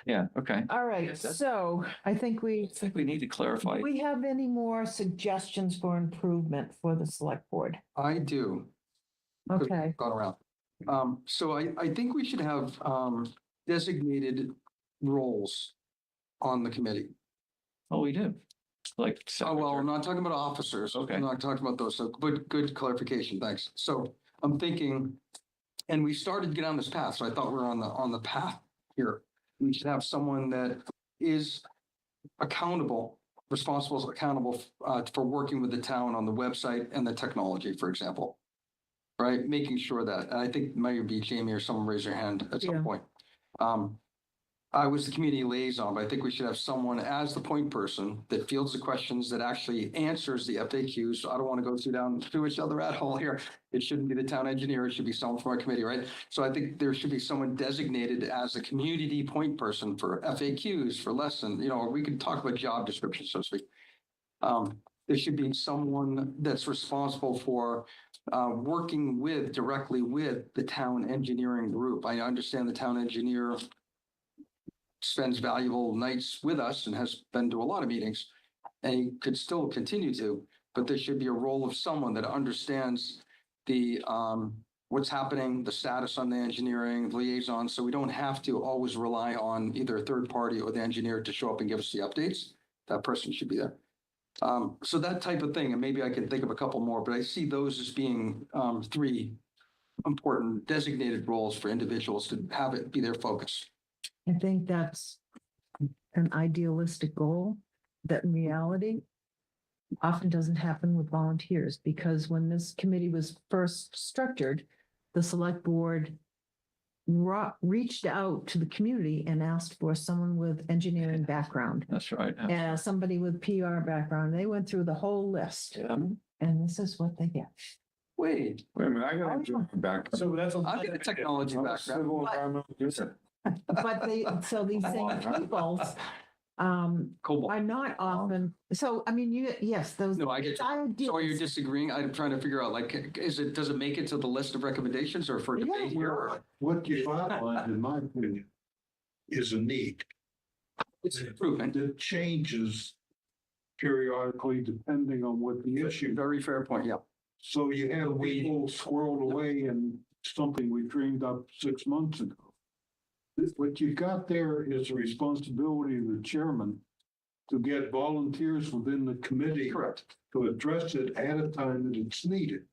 yeah, okay. All right. Yes, that's- So I think I think we need to clarify. we have any more suggestions for improvement for the select board? I do. Okay. Gone around. So I think we should have, designated roles on the committee. Oh, we do. Like. Oh, well, I'm secretary. not talking about officers. Okay. I'm not talking about those. So, but good clarification. Thanks. So I'm thinking, and we started to get on this path, so I thought we we're on the path here. We should have someone that is accountable, accountable, for working with the town on the website and the technology, for example. Right? Making sure that, and I think maybe Jamie or someone raise their hand at some Yeah. point. I was the community liaison, but I think we should have someone as the point person that fields the questions, that actually answers the FAQs. So I don't want to go down too much other rat hole here. It shouldn't be the town engineer. It should be someone from our committee, right? So I think there should be someone designated as a community point person for FAQs, for lesson, or we could talk about job descriptions, so to speak. There should be someone that's responsible for working directly with the town engineering group. I understand the town engineer spends valuable nights with us and has been to a lot of meetings, and he could still continue to, but there should be a role of someone that understands the what's happening, the status on the engineering liaison, so we don't have to always rely on either a third party or the engineer to show up and give us the updates. That person should be there. So that type of thing, and maybe I can think of a couple more, but I see those as being three important designated roles for individuals to have it be their focus. I think that's an idealistic goal that in reality often doesn't happen with volunteers, because when this committee was first structured, the select board reached out to the community and asked for someone with engineering background, That's right. somebody with PR background. They went through the whole list, Yeah. and this is what they get. Wait, Wait a minute, I gotta do back. So that's. I've got a technology background. Civil environmental user. But so these same people Cobalt. are not often, so, I mean, yes, those. No, I get you. ideas- So are you disagreeing? I'm trying to figure out, like, does it make it to the list of recommendations or for debate here? or- What you've outlined, in my opinion, is a need. It's an improvement. That changes periodically depending on what the issue. Very fair point, yeah. So you have people squirreled away in something we dreamed up 6 months ago. What you got there is the responsibility of the chairman to get volunteers within the committee Correct. to address it at a time that it's needed.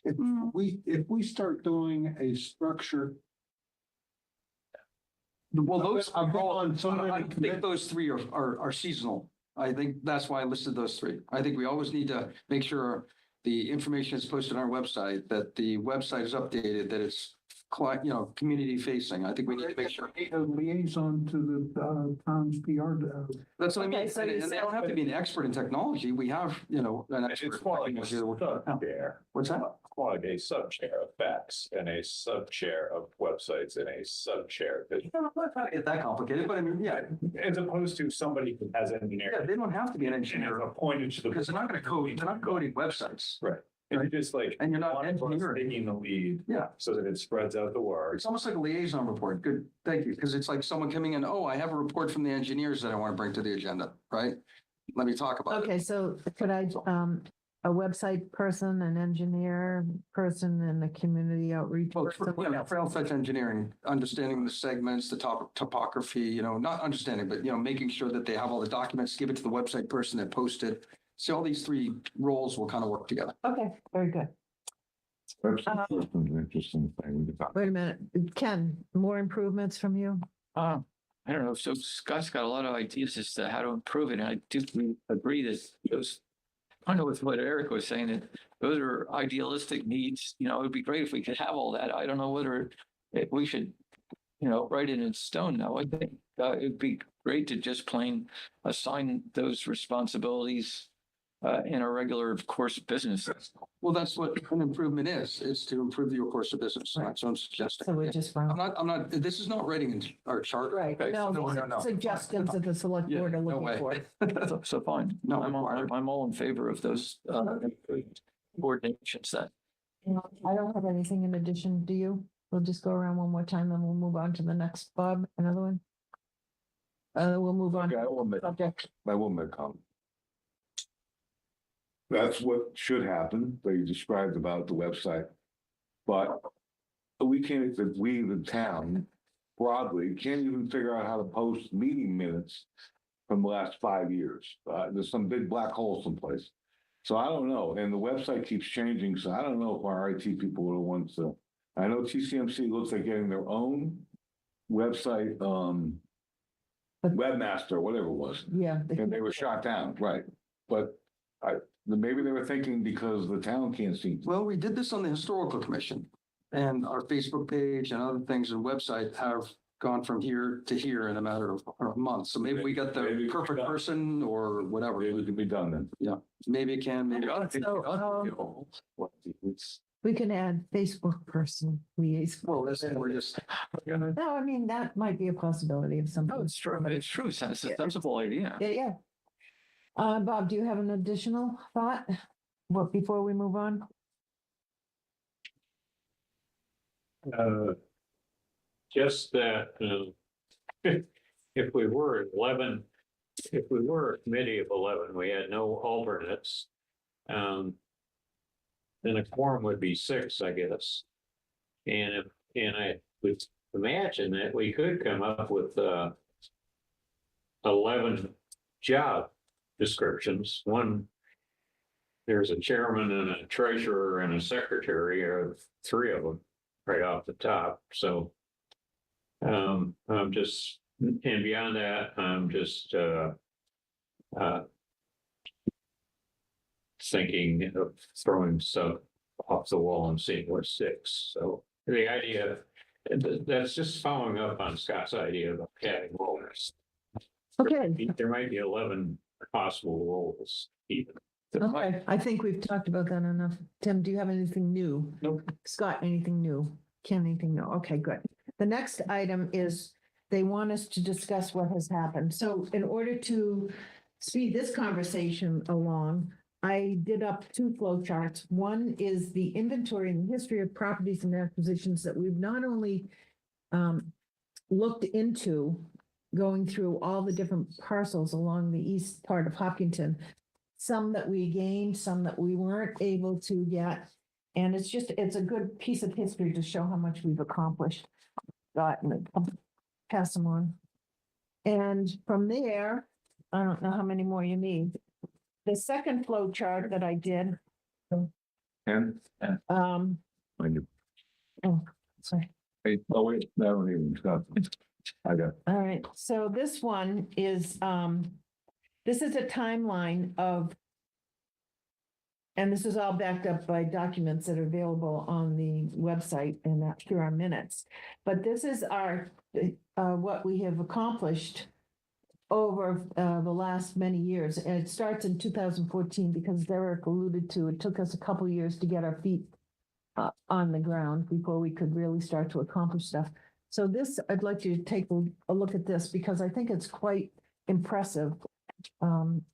If we start doing a structure. Well, those I've been are all, on so many I think committees. those three are seasonal. I think that's why I listed those three. I think we always need to make sure the information is posted on our website, that the website is updated, that it's community facing. I think we need to make sure. A liaison to the town's PR. That's what I mean. Okay, so And you they said- don't have to be an expert in technology. We have, an It's expert. more in like a technology. sub-chair, What's that? more like a sub-chair of facts and a sub-chair of websites and a sub-chair. I'm not trying to get that complicated, but I mean, yeah, As opposed to somebody who has engineering. they don't have to be an And is engineer appointed to the. because they're not going to code, they're not coding websites. Right. And you just like. And you're not one of us engineering. Taking the lead. Yeah. So that it spreads out the word. It's almost like a liaison report. Good, thank you. Because it's like someone coming in, oh, I have a report from the engineers that I want to bring to the agenda, right? Let me talk about it. Okay, so could I, a website person, an engineer person, and a community outreach Well, person? for, trail fetch engineering, understanding the segments, the topography, not understanding, but, making sure that they have all the documents, give it to the website person that posted. So all these three roles will kind of work together. Okay, very good. That's an interesting thing. We could talk. Wait a minute, Ken, more improvements from you? I don't know. So Scott's got a lot of ideas as to how to improve it. And I do agree that those, I know with what Eric was saying, that those are idealistic needs. You know, it'd be great if we could have all that. I don't know whether we should, write it in stone now. I think it'd be great to just plain assign those responsibilities in a regular course of business. Well, that's what an improvement is to improve your course of business. That's what I'm suggesting. So we're just. I'm not, this is not writing in our chart. Right, Okay, no, no. suggestions that the select board are No looking way. for. So fine. No, I'm all in favor of those coordinations that. I don't have anything in addition, do you? We'll just go around one more time, then we'll move on to the next. Bob, another one? We'll move on. Okay, I will make, Subject. I will make a comment. That's what should happen, that you described about the website. But we can't, we, the town, broadly, can't even figure out how to post meeting minutes from the last 5 years. There's some big black hole someplace. So I don't know, and the website keeps changing, so I don't know if our IT people are the ones to, I know TCMC looks like getting their own website, webmaster, whatever it was. Yeah. And they were shot down, right? But maybe they were thinking because the town can't seem to. Well, we did this on the historical commission, and our Facebook page and other things and website have gone from here to here in a matter of a month. So maybe we got the Maybe- perfect person or whatever. Maybe it can be done then. Maybe it can, maybe. We can add Facebook person liaison. Well, listen, we're just, No, I mean, that might be a possibility of something. No, it's true. It's true. It's a sensible idea. Yeah. Bob, do you have an additional thought? What, before we move on? Just that, if we were 11, if we were a committee of 11, we had no alternates. Then a quorum would be 6, I guess. And I would imagine that we could come up with 11 job descriptions. One, there's a chairman and a treasurer and a secretary, or 3 of them right off the top. So I'm just, and beyond that, I'm just thinking of throwing some off the wall and seeing what sticks. So the idea, that's just following up on Scott's idea of adding roles. Okay, There might be 11 possible roles even. okay. I think we've talked about that enough. Tim, do you have anything new? Nope. Scott, anything new? Ken, anything new? Okay, good. The next item is they want us to discuss what has happened. So in order to speed this conversation along, I did up 2 flow charts. One is the inventory and history of properties and acquisitions that we've not only looked into, going through all the different parcels along the east part of Hopkinton, some that we gained, some that we weren't able to get. And it's a good piece of history to show how much we've accomplished. I'll pass them on. And from there, I don't know how many more you need. The second flow chart that I did, And, when you, sorry. wait, oh wait, that don't even stop. I got, All right, so this one is, this is a timeline of, and this is all backed up by documents that are available on the website and that through our minutes. But this is our, what we have accomplished over the last many years. And it starts in 2014 because Derek alluded to, it took us a couple years to get our feet on the ground before we could really start to accomplish stuff. So this, I'd like you to take a look at this because I think it's quite impressive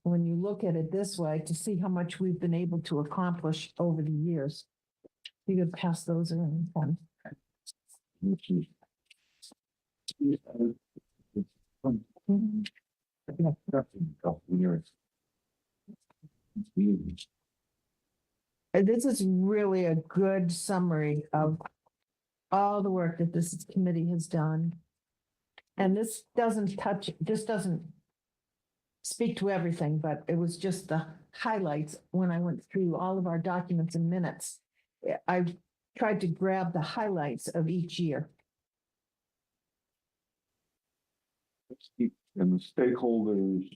when you look at it this way to see how much we've been able to accomplish over the years. You could pass those around. And this is really a good summary of all the work that this committee has done. And this doesn't speak to everything, but it was just the highlights when I went through all of our documents and minutes. I tried to grab the highlights of each year. And the stakeholders.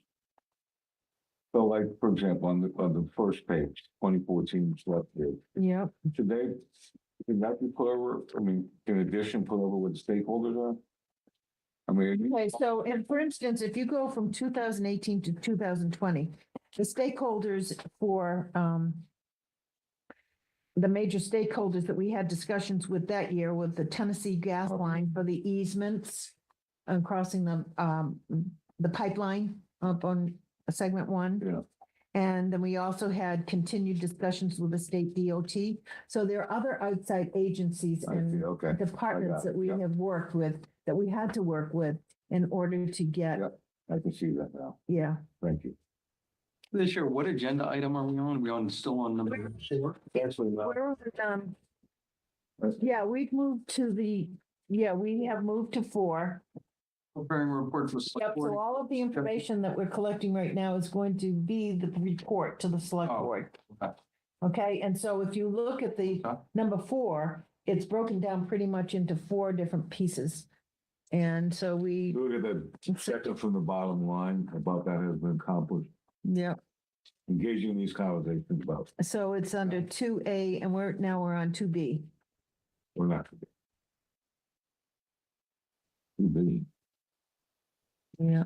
So like, for example, on the first page, 2014 select year, Yep. should that be put over, I mean, in addition, put over what the stakeholders are? I mean. Okay, so, and for instance, if you go from 2018 to 2020, the stakeholders for, the major stakeholders that we had discussions with that year with the Tennessee gas line for the easements and crossing the pipeline up on segment one. Yeah. And then we also had continued discussions with the state DOT. So there are other outside agencies I see, and okay. departments I got it, that we yeah. have worked with, that we had to work with in order to get, Yeah. I can see that now. yeah. Thank you. This year, what agenda item are we on? Still on number 4? Actually, Where was it, yeah, we have moved to 4. Preparing a report for Yep, select so board. all of the information that we're collecting right now is going to be the report to the select Oh, board. okay. Okay, and so if you look at the Okay. number 4, it's broken down pretty much into 4 different pieces. And so we, Look at the second from the bottom line about that has been accomplished. yeah, Engaging in these conversations about, so it's under 2A and we're on 2B. we're not. Too busy. Yeah.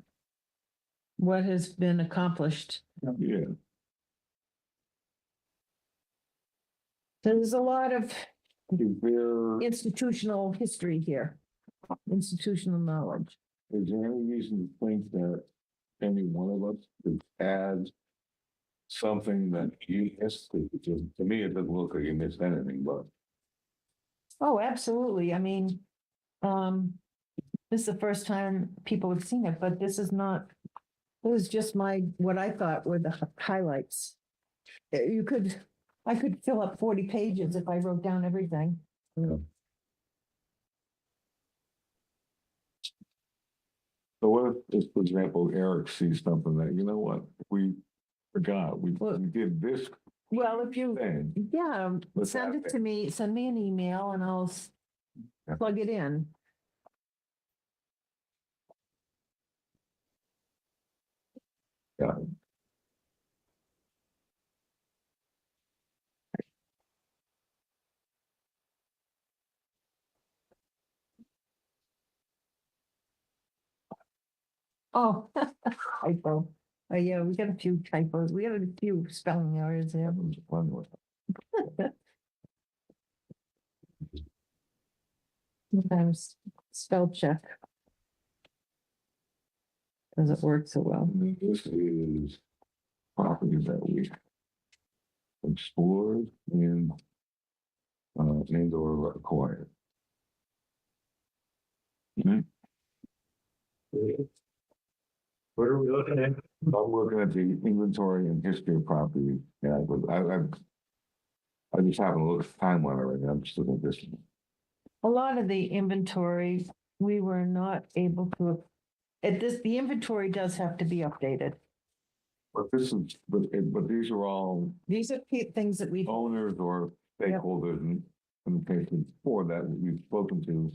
What has been accomplished? Yeah, There's a lot of is there, institutional history here, institutional knowledge. is there any reason to think that any one of us could add something that you missed? Because to me, it doesn't look like you missed anything, but Oh, absolutely. I mean, this is the first time people have seen it, but this is not, it was just what I thought were the highlights. I could fill up 40 pages if I wrote down everything. so what if, for example, Eric sees something that, you know what, we forgot, we did this Well, if you, thing. yeah, Let's send have it to me, send me an email and I'll Yeah. plug it in. Yeah. Oh, typo. Yeah, we got a few typos. We got a few spelling errors there. That was a fun one. Sometimes spell check doesn't work so well. I mean, this is property that we explored and or acquired. Mhm. What are we looking at? I'm looking at the inventory and history of property. Yeah, but I just haven't looked at the timeline already. I'm just looking at this. A lot of the inventory, we were not able to, the inventory does have to be updated. But this is, but these are all These are things that we've, owners or stakeholders in the case before that we've spoken to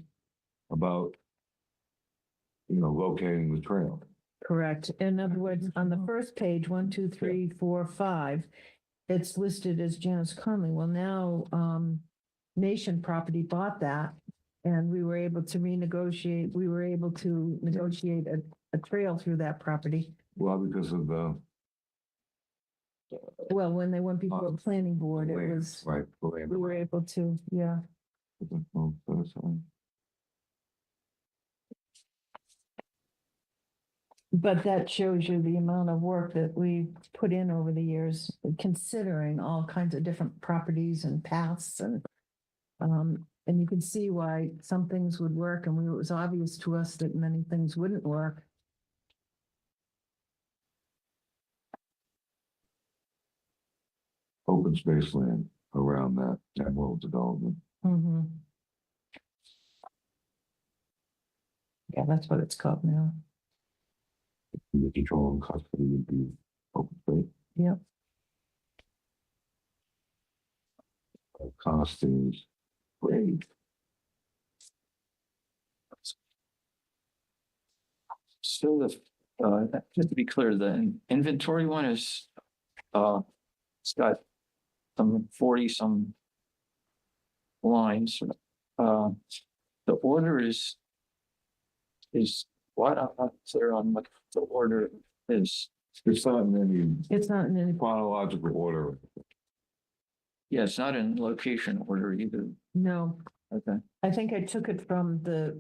about, locating the trail. correct. In other words, on the first page, 1, 2, 3, 4, 5, it's listed as Janice Conley. Well, now, Nation Property bought that and we were able to negotiate a trail through that property. Well, because of the, Well, when they went before the planning board, it was, right. the land. we were able to, yeah. Oh, that's fine. But that shows you the amount of work that we put in over the years, considering all kinds of different properties and paths and you can see why some things would work and it was obvious to us that many things wouldn't work. Open space land around that world development. Mhm. Yeah, that's what it's called now. The control and custody would be open space. Yep. Cost is Okay. So just to be clear, the inventory one is, it's got some 40 some lines. The order is what? I'm not clear on what the order is. It's not in any It's not in any, chronological order. Yeah, it's not in location order either. no, Okay. I think I took it from the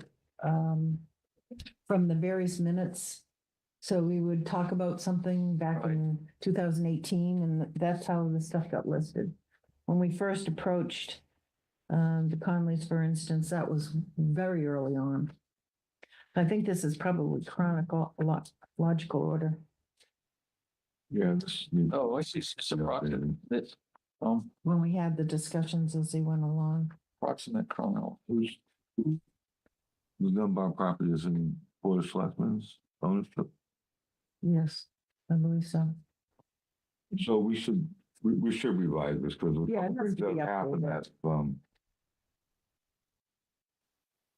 various minutes. So we would talk about something back in 2018, and that's how the stuff got listed. When we first approached the Conleys, for instance, that was very early on. I think this is probably logical order. Yeah. this- Oh, I see. It's approximate. It's, When we had the discussions as they went along. approximate chrono. Who's the Dunbar properties in Board of Selectmen's ownership? Yes, I believe so. So we should revise this because Yeah, it has to be that happened updated. that,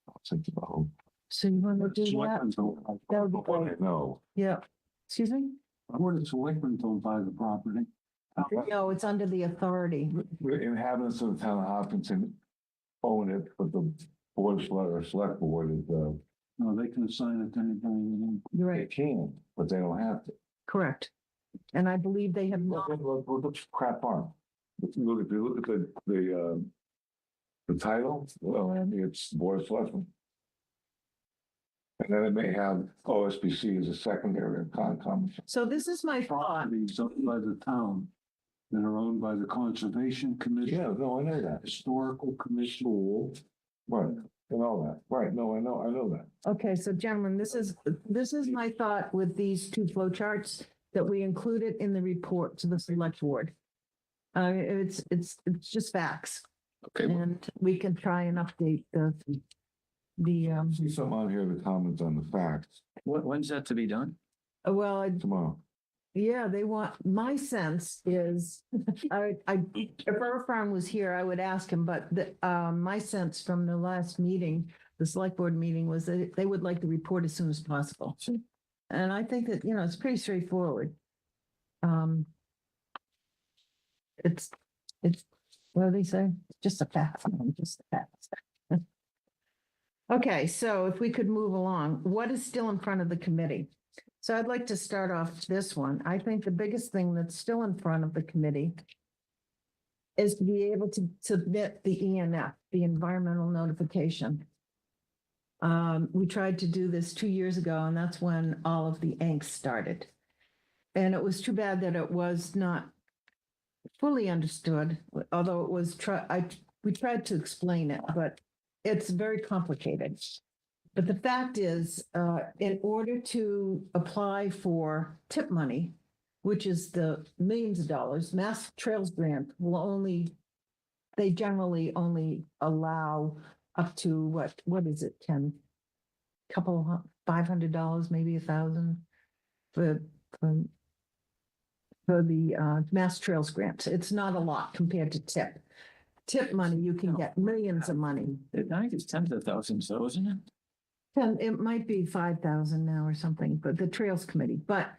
I'll think about. So you want to do that? Selectmen's don't buy That would be the property. great. No, Yeah. Excuse me? Board of Selectmen don't buy the property. No, it's under the authority. the inhabitants of the town of Hopkinton own it, but the Board of Select Board is, No, they can assign it to anybody. You're they right, can, but they don't have to. correct. And I believe they have Look, not. look at Crap Farm. If you look at the title, well, it's Board of Selectmen. And then it may have OSBC as a secondary and Concom. So this is my thought. Properties owned by the town that are owned by the Conservation Commission, Yeah, no, I know that. Historical Commission. School, right, and all that, right, no, I know that. Okay, so gentlemen, this is my thought with these two flow charts that we included in the report to the select board. It's just facts, Okay. and we can try and update the See something on here that comments on the facts When's that to be done? well, tomorrow. yeah, they want, my sense is, if Earl Farm was here, I would ask him, but my sense from the last meeting, the select board meeting, was that they would like the report as soon as possible. And I think that, it's pretty straightforward. It's, what do they say? Just a fact, just a fact. Okay, so if we could move along, what is still in front of the committee? So I'd like to start off this one. I think the biggest thing that's still in front of the committee is to be able to submit the ENF, the environmental notification. We tried to do this 2 years ago, and that's when all of the angst started. And it was too bad that it was not fully understood, although it was, we tried to explain it, but it's very complicated. But the fact is, in order to apply for TIP money, which is the millions of dollars, Mass Trails Grant they generally only allow up to what is it, Ken? $500, maybe $1,000 for the Mass Trails Grant. It's not a lot compared to TIP. TIP money, you can get millions of money. I think it's tens of thousands though, isn't it? And it might be 5,000 now or something, but the Trails Committee, but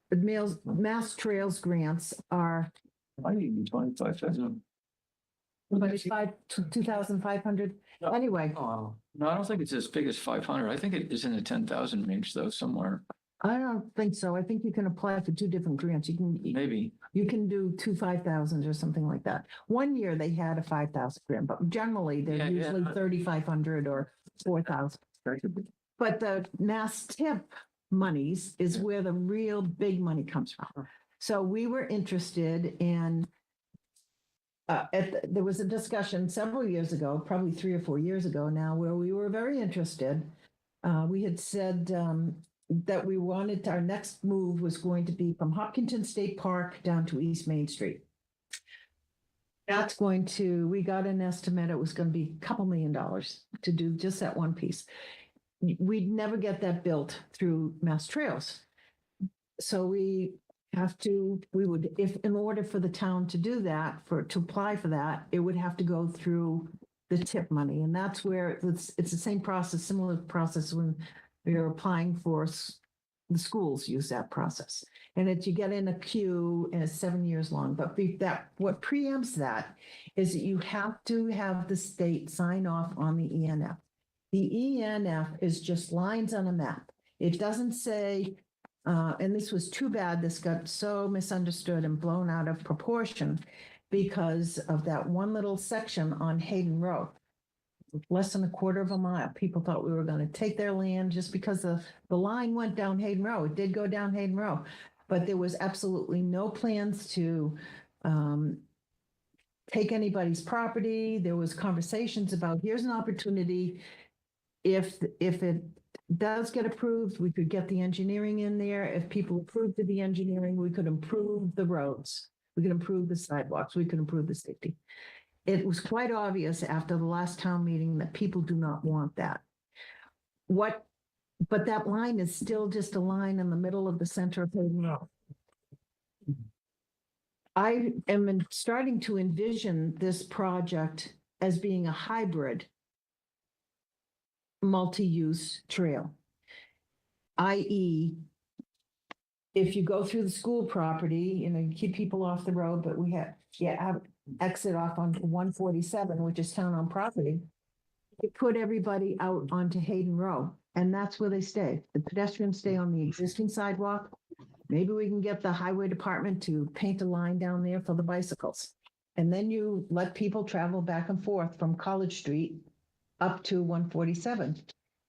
the Mass Trails grants are Might even be 25,000. 2,500. Anyway, Oh, no, I don't think it's as big as 500. I think it is in the 10,000 range though, somewhere, I don't think so. I think you can apply for two different grants. maybe. You can do two 5,000s or something like that. One year they had a 5,000 grant, but generally Yeah, they're yeah. usually 3,500 or 4,000. But the Mass TIP monies is where the real big money comes from. So we were interested in, there was a discussion several years ago, probably 3 or 4 years ago now, where we were very interested. We had said that we wanted, our next move was going to be from Hopkinton State Park down to East Main Street. That's we got an estimate, it was going to be a couple $1 million to do just that one piece. We'd never get that built through Mass Trails. So we would, if in order for the town to do that, to apply for that, it would have to go through the tip money. And that's where it's the same process, similar process when you're applying for the schools use that process. And that you get in a queue and it's 7 years long. But what preempts that is that you have to have the state sign off on the ENF. The ENF is just lines on a map. It doesn't say, and this was too bad, this got so misunderstood and blown out of proportion because of that one little section on Hayden Road. Less than a quarter of a mile. People thought we were going to take their land just because the line went down Hayden Road. It did go down Hayden Road, but there was absolutely no plans to take anybody's property. There was conversations about, here's an opportunity. If it does get approved, we could get the engineering in there. If people approved of the engineering, we could improve the roads. We could improve the sidewalks. We could improve the safety. It was quite obvious after the last town meeting that people do not want that. But that line is still just a line in the middle of the center of Hayden Road. I am starting to envision this project as being a hybrid multi-use trail, i.e., if you go through the school property, you keep people off the road, but we have exit off onto 147, which is town-owned property. You put everybody out onto Hayden Road, and that's where they stay. The pedestrians stay on the existing sidewalk. Maybe we can get the highway department to paint a line down there for the bicycles. And then you let people travel back and forth from College Street up to 147.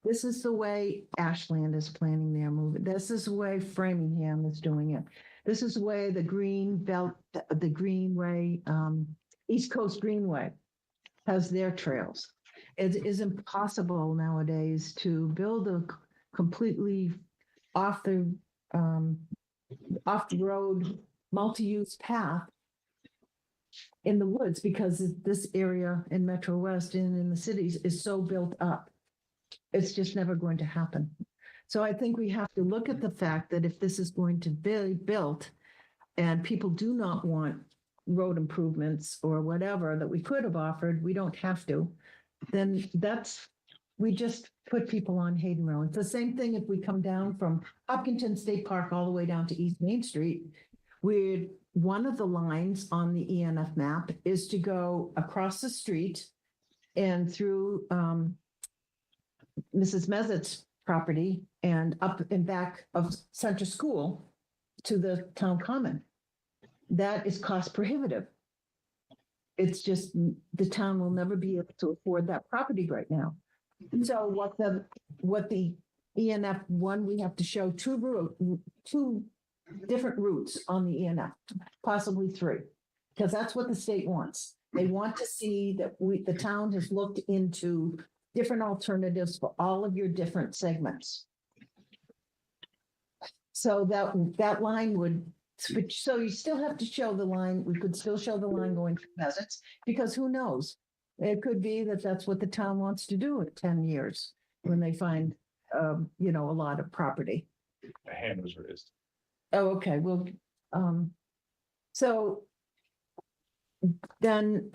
This is the way Ashland is planning their move. This is the way Framingham is doing it. This is the way the Green Belt, the Greenway, East Coast Greenway has their trails. It is impossible nowadays to build a completely off the road multi-use path in the woods because this area in Metro West and in the cities is so built up. It's just never going to happen. So I think we have to look at the fact that if this is going to be built and people do not want road improvements or whatever that we could have offered, we don't have to, then we just put people on Hayden Road. It's the same thing if we come down from Hopkinton State Park all the way down to East Main Street, where one of the lines on the ENF map is to go across the street and through Mrs. Mezzett's property and up and back of Center School to the town common. That is cost prohibitive. It's just the town will never be able to afford that property right now. So what the ENF one, we have to show two different routes on the ENF, possibly three, because that's what the state wants. They want to see that the town has looked into different alternatives for all of your different segments. So that line would switch. So you still have to show the line. We could still show the line going through Mezzett's, because who knows? It could be that that's what the town wants to do in 10 years when they find, a lot of property. A hand was raised. Oh, okay. Well, so then,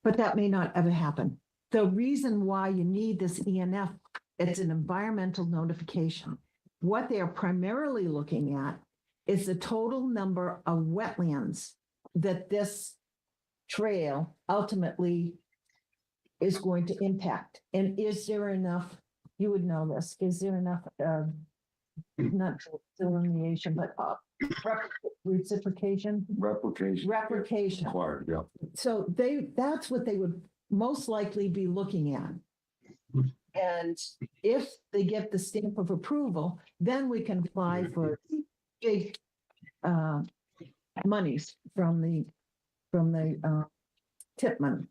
but that may not ever happen. The reason why you need this ENF, it's an environmental notification. What they are primarily looking at is the total number of wetlands that this trail ultimately is going to impact. And is there enough, you would know this, is there enough, not delineation, but reciprocation? Replication Replication. required, yeah. So that's what they would most likely be looking at. And if they get the stamp of approval, then we can apply for big monies from the tip money.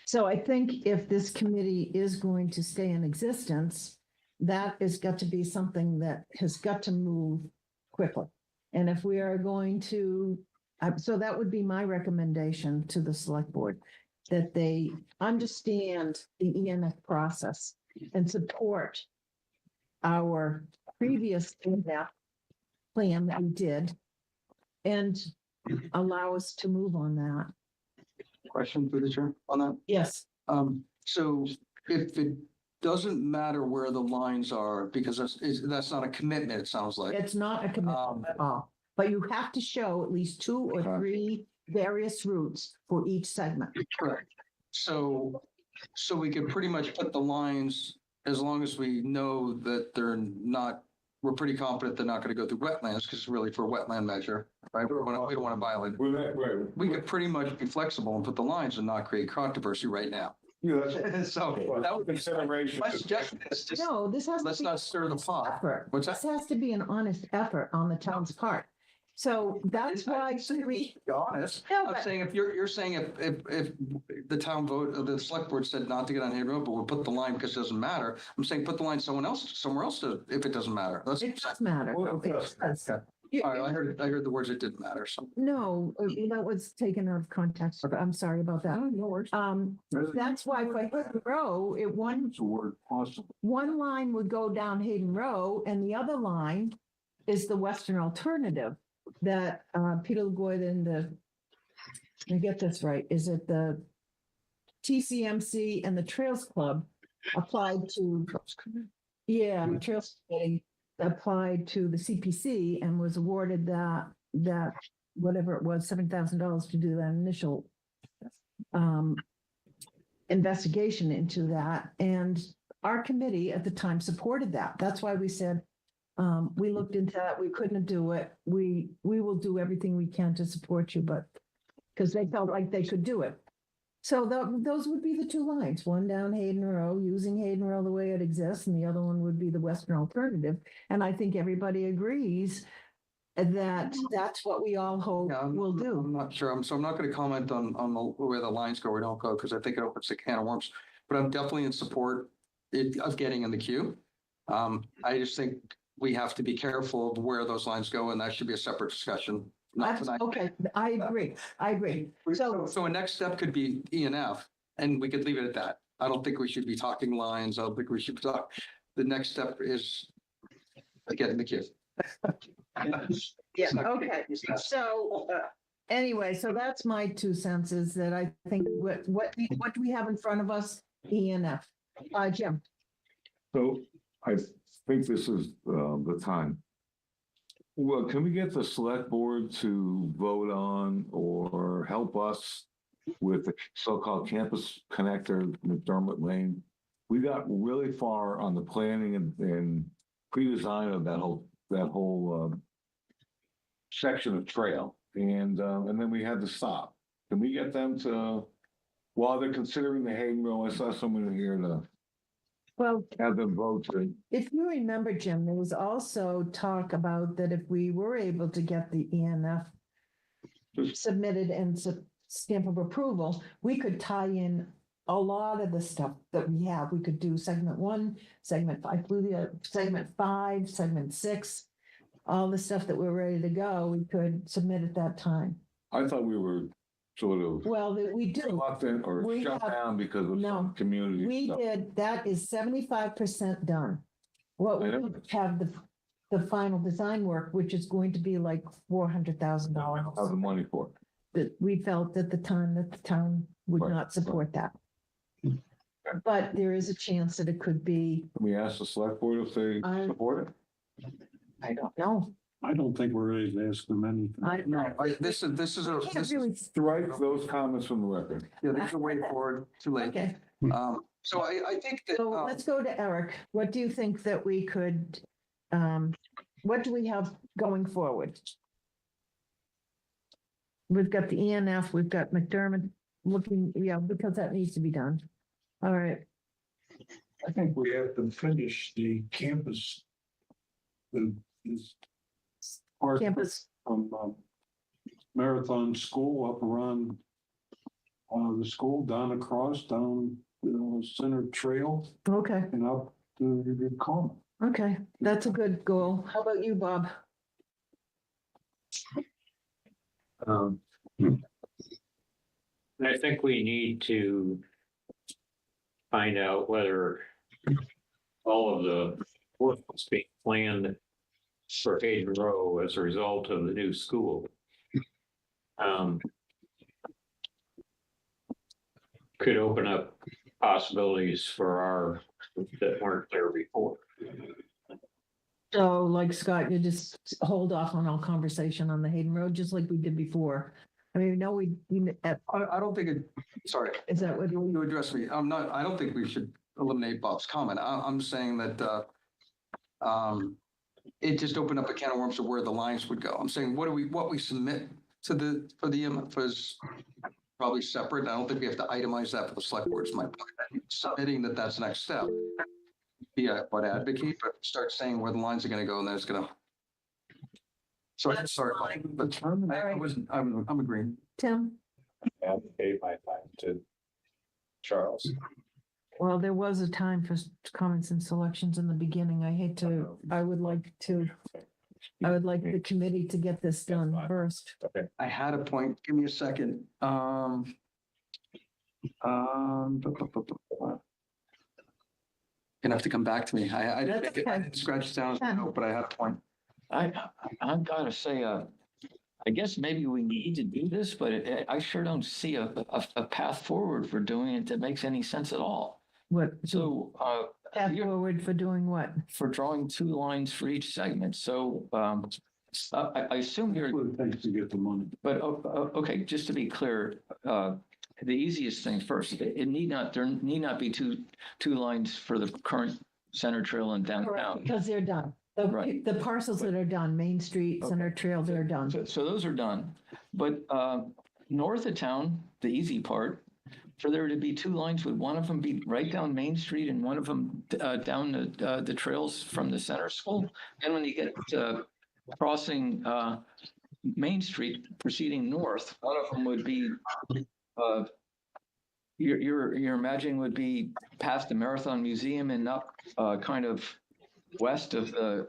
So I think if this committee is going to stay in existence, that has got to be something that has got to move quickly. And if we are going to, so that would be my recommendation to the select board, that they understand the ENF process and support our previous ENF plan that we did and allow us to move on that. question through the chair on that? Yes, So if it doesn't matter where the lines are, because that's not a commitment, it sounds like. it's not a commitment at all, but you have to show at least 2 or 3 various routes for each segment. Correct. So we could pretty much put the lines, as long as we know that they're not, we're pretty confident they're not going to go through wetlands, because it's really for a wetland measure, right? We don't want to violate. Right. We could pretty much be flexible and put the lines and not create controversy right now. Yeah, that's. So that would be Consideration. my suggestion is just, No, this has to let's be not stir the pot. effort. What's This that? has to be an honest effort on the town's part. So that's why we, Be honest. No, I'm but- saying if you're saying if the town vote, the select board said not to get on Hayden Road, but we'll put the line because it doesn't matter. I'm saying put the line somewhere else if it doesn't matter. That's. it does matter. Well, It yes. does. Okay. You- All right, I heard the words it didn't matter, so. No, that was taken out of context. I'm sorry about that. No worries. That's why for Hayden Row, It's a word possible. one line would go down Hayden Row and the other line is the western alternative that Peter LaGoy and let me get this right, is it the TCMC and the Trails Club applied to, yeah, Trails Committee applied to the CPC and was awarded that whatever it was, $7,000 to do that initial investigation into that. And our committee at the time supported that. That's why we said, we looked into that, we couldn't do it. We will do everything we can to support you, but because they felt like they could do it. So those would be the 2 lines, one down Hayden Row, using Hayden Row the way it exists, and the other one would be the western alternative. And I think everybody agrees that that's what we all hope Yeah, will do. I'm not sure. So I'm not going to comment on where the lines go or don't go, because I think it opens a can of worms. But I'm definitely in support of getting in the queue. I just think we have to be careful of where those lines go, and that should be a separate discussion. Not tonight. Okay, I agree. So So a next step could be E and F, and we could leave it at that. I don't think we should be talking lines. I don't think we should talk. The next step is get in the queue. yeah, okay. So anyway, so that's my 2 cents is that I think what do we have in front of us? E and F. Jim. So I think this is the time. Well, can we get the select board to vote on or help us with the so-called campus connector McDermott Lane? We got really far on the planning and pre-design of that whole section of trail. And then we had to stop. Can we get them to, while they're considering the Hayden Row, I saw someone here to Well, have them vote to. if you remember, Jim, there was also talk about that if we were able to get the ENF submitted and stamp of approval, we could tie in a lot of the stuff that we have. We could do segment 1, segment 5, segment 5, segment 6, all the stuff that we're ready to go, we could submit at that time. I thought we were sort of Well, we do. reluctant or We shut have- down because of No, some community We stuff. did, that is 75% done. What we I know. have the final design work, which is going to be like Have the $400,000. money for it. That we felt at the time that the town would Right, not support that. But there is a chance that it could be, Can we ask the select board if they I- support it? I don't know. I don't think we're ready to ask them anything. I This is a, can't this, really, Strike those comments from the record. yeah, this is a way forward, too late. okay, So I think that, so let's go to Eric. What do you think that we could, what do we have going forward? We've got the ENF, we've got McDermott looking, yeah, because that needs to be done. All right, I think we have to finish the campus. Is part campus, from Marathon School up around the school, down across, down Center Trail okay, and up to the common. okay, that's a good goal. How about you, Bob? I think we need to find out whether all of the work that's being planned for Hayden Row as a result of the new school. could open up possibilities for our, that weren't there before. So like Scott, you just hold off on all conversation on the Hayden Road, just like we did before. I mean, no, I don't think it, sorry, is that what you addressed me. I don't think we should eliminate Bob's comment. I'm saying that, it just opened up a can of worms of where the lines would go. I'm saying, what we submit to for is probably separate. I don't think we have to itemize that for the select board. It's my point. Submitting that's next step. Yeah, but advocate, but start saying where the lines are gonna go and then it's gonna. Sorry, but I'm agreeing. Tim? I paid my time to Charles. Well, there was a time for comments and selections in the beginning. I would like the committee to get this done first. I had a point. Give me a second. Gonna have to come back to me. I That's didn't okay. scratch it down, as a note, but I had a point. I've got to say, I guess maybe we need to do this, but I sure don't see a path forward for doing it that makes any sense at all. What, So, path forward for doing what? for drawing 2 lines for each segment. So, I assume you're, What it takes to get the money. but, okay, just to be clear, the easiest thing first, there need not be two lines for the current Center Trail and downtown. Because they're done. Right. The parcels that are done, Main Street, Center Okay. Trail, they're done. So those are done. But north of town, the easy part, for there to be 2 lines, would one of them be right down Main Street and one of them down the trails from the center school? And when you get crossing Main Street proceeding north, one of them would be you're imagining would be past the Marathon Museum and up kind of west of the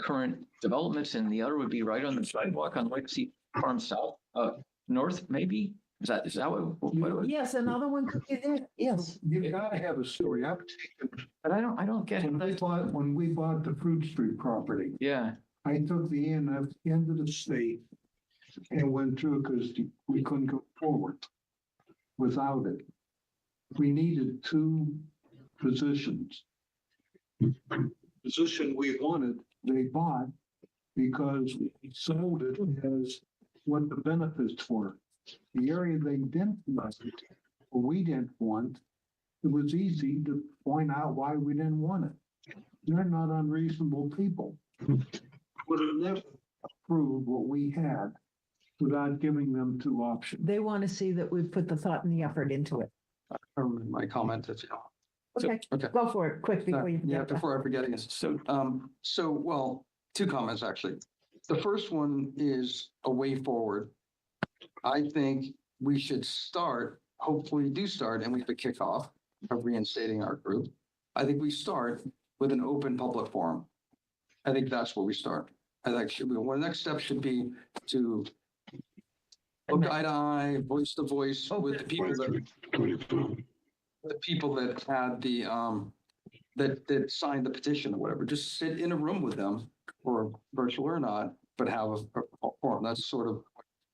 current developments, and the other would be right on the sidewalk on Legacy Farm South, north maybe? Is that what it would? Yes, another one could be there. Yes. You gotta have a story. I've taken, But I don't get it. when we bought the Fruit Street property, Yeah, I took the end of the state and went through because we couldn't go forward without it. We needed 2 positions. Position we wanted, they bought because we sold it as what the benefits were. The area they didn't want, or we didn't want, it was easy to point out why we didn't want it. They're not unreasonable people. Would have never approved what we had without giving them 2 options. They want to see that we've put the thought and the effort into it. My comment is, Okay, okay. go for it, quick before you Yeah, forget that. before I forget it. So, well, 2 comments actually. The first one is a way forward. I think we should start, hopefully do start, and we have a kickoff of reinstating our group. I think we start with an open public forum. I think that's where we start. I think should be, one next step should be to look eye to eye, voice to voice with the people that had the, that signed the petition or whatever, just sit in a room with them, or virtual or not, but have a forum. That's sort of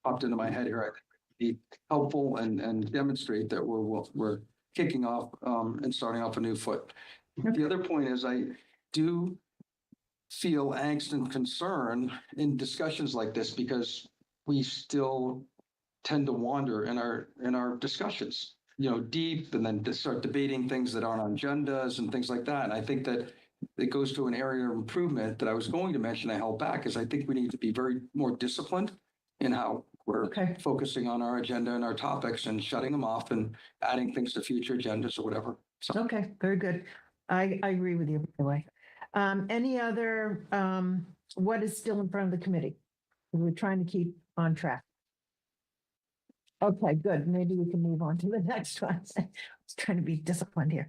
popped into my head here. I think it'd be helpful and demonstrate that we're kicking off and starting off a new foot. The other point is I do feel angst and concern in discussions like this because we still tend to wander in our discussions, deep, and then to start debating things that aren't on agendas and things like that. And I think that it goes to an area of improvement that I was going to mention, I held back, is I think we need to be very more disciplined in how we're Okay. focusing on our agenda and our topics and shutting them off and adding things to future agendas or whatever. So Okay, very good. I agree with you, by the way. Any other, what is still in front of the committee? We're trying to keep on track. Okay, good. Maybe we can move on to the next one. I was trying to be disciplined here.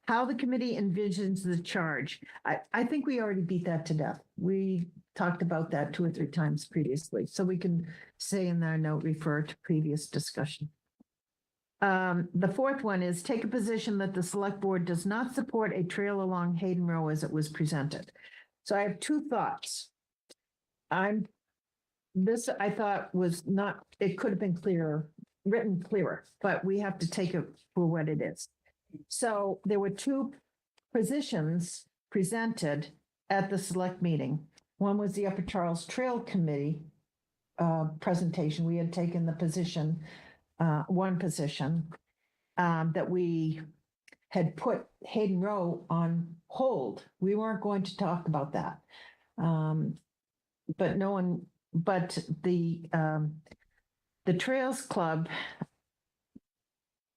How the committee envisions the charge. I think we already beat that to death. We talked about that 2 or 3 times previously, so we can say in our note, refer to previous discussion. The 4th one is take a position that the select board does not support a trail along Hayden Row as it was presented. So I have 2 thoughts. This I thought was not, it could have been clearer written clearer, but we have to take it for what it is. So there were two positions presented at the select meeting. One was the Upper Charles Trail Committee presentation. We had taken the position, one position, that we had put Hayden Row on hold. We weren't going to talk about that. But no one, but the Trails Club,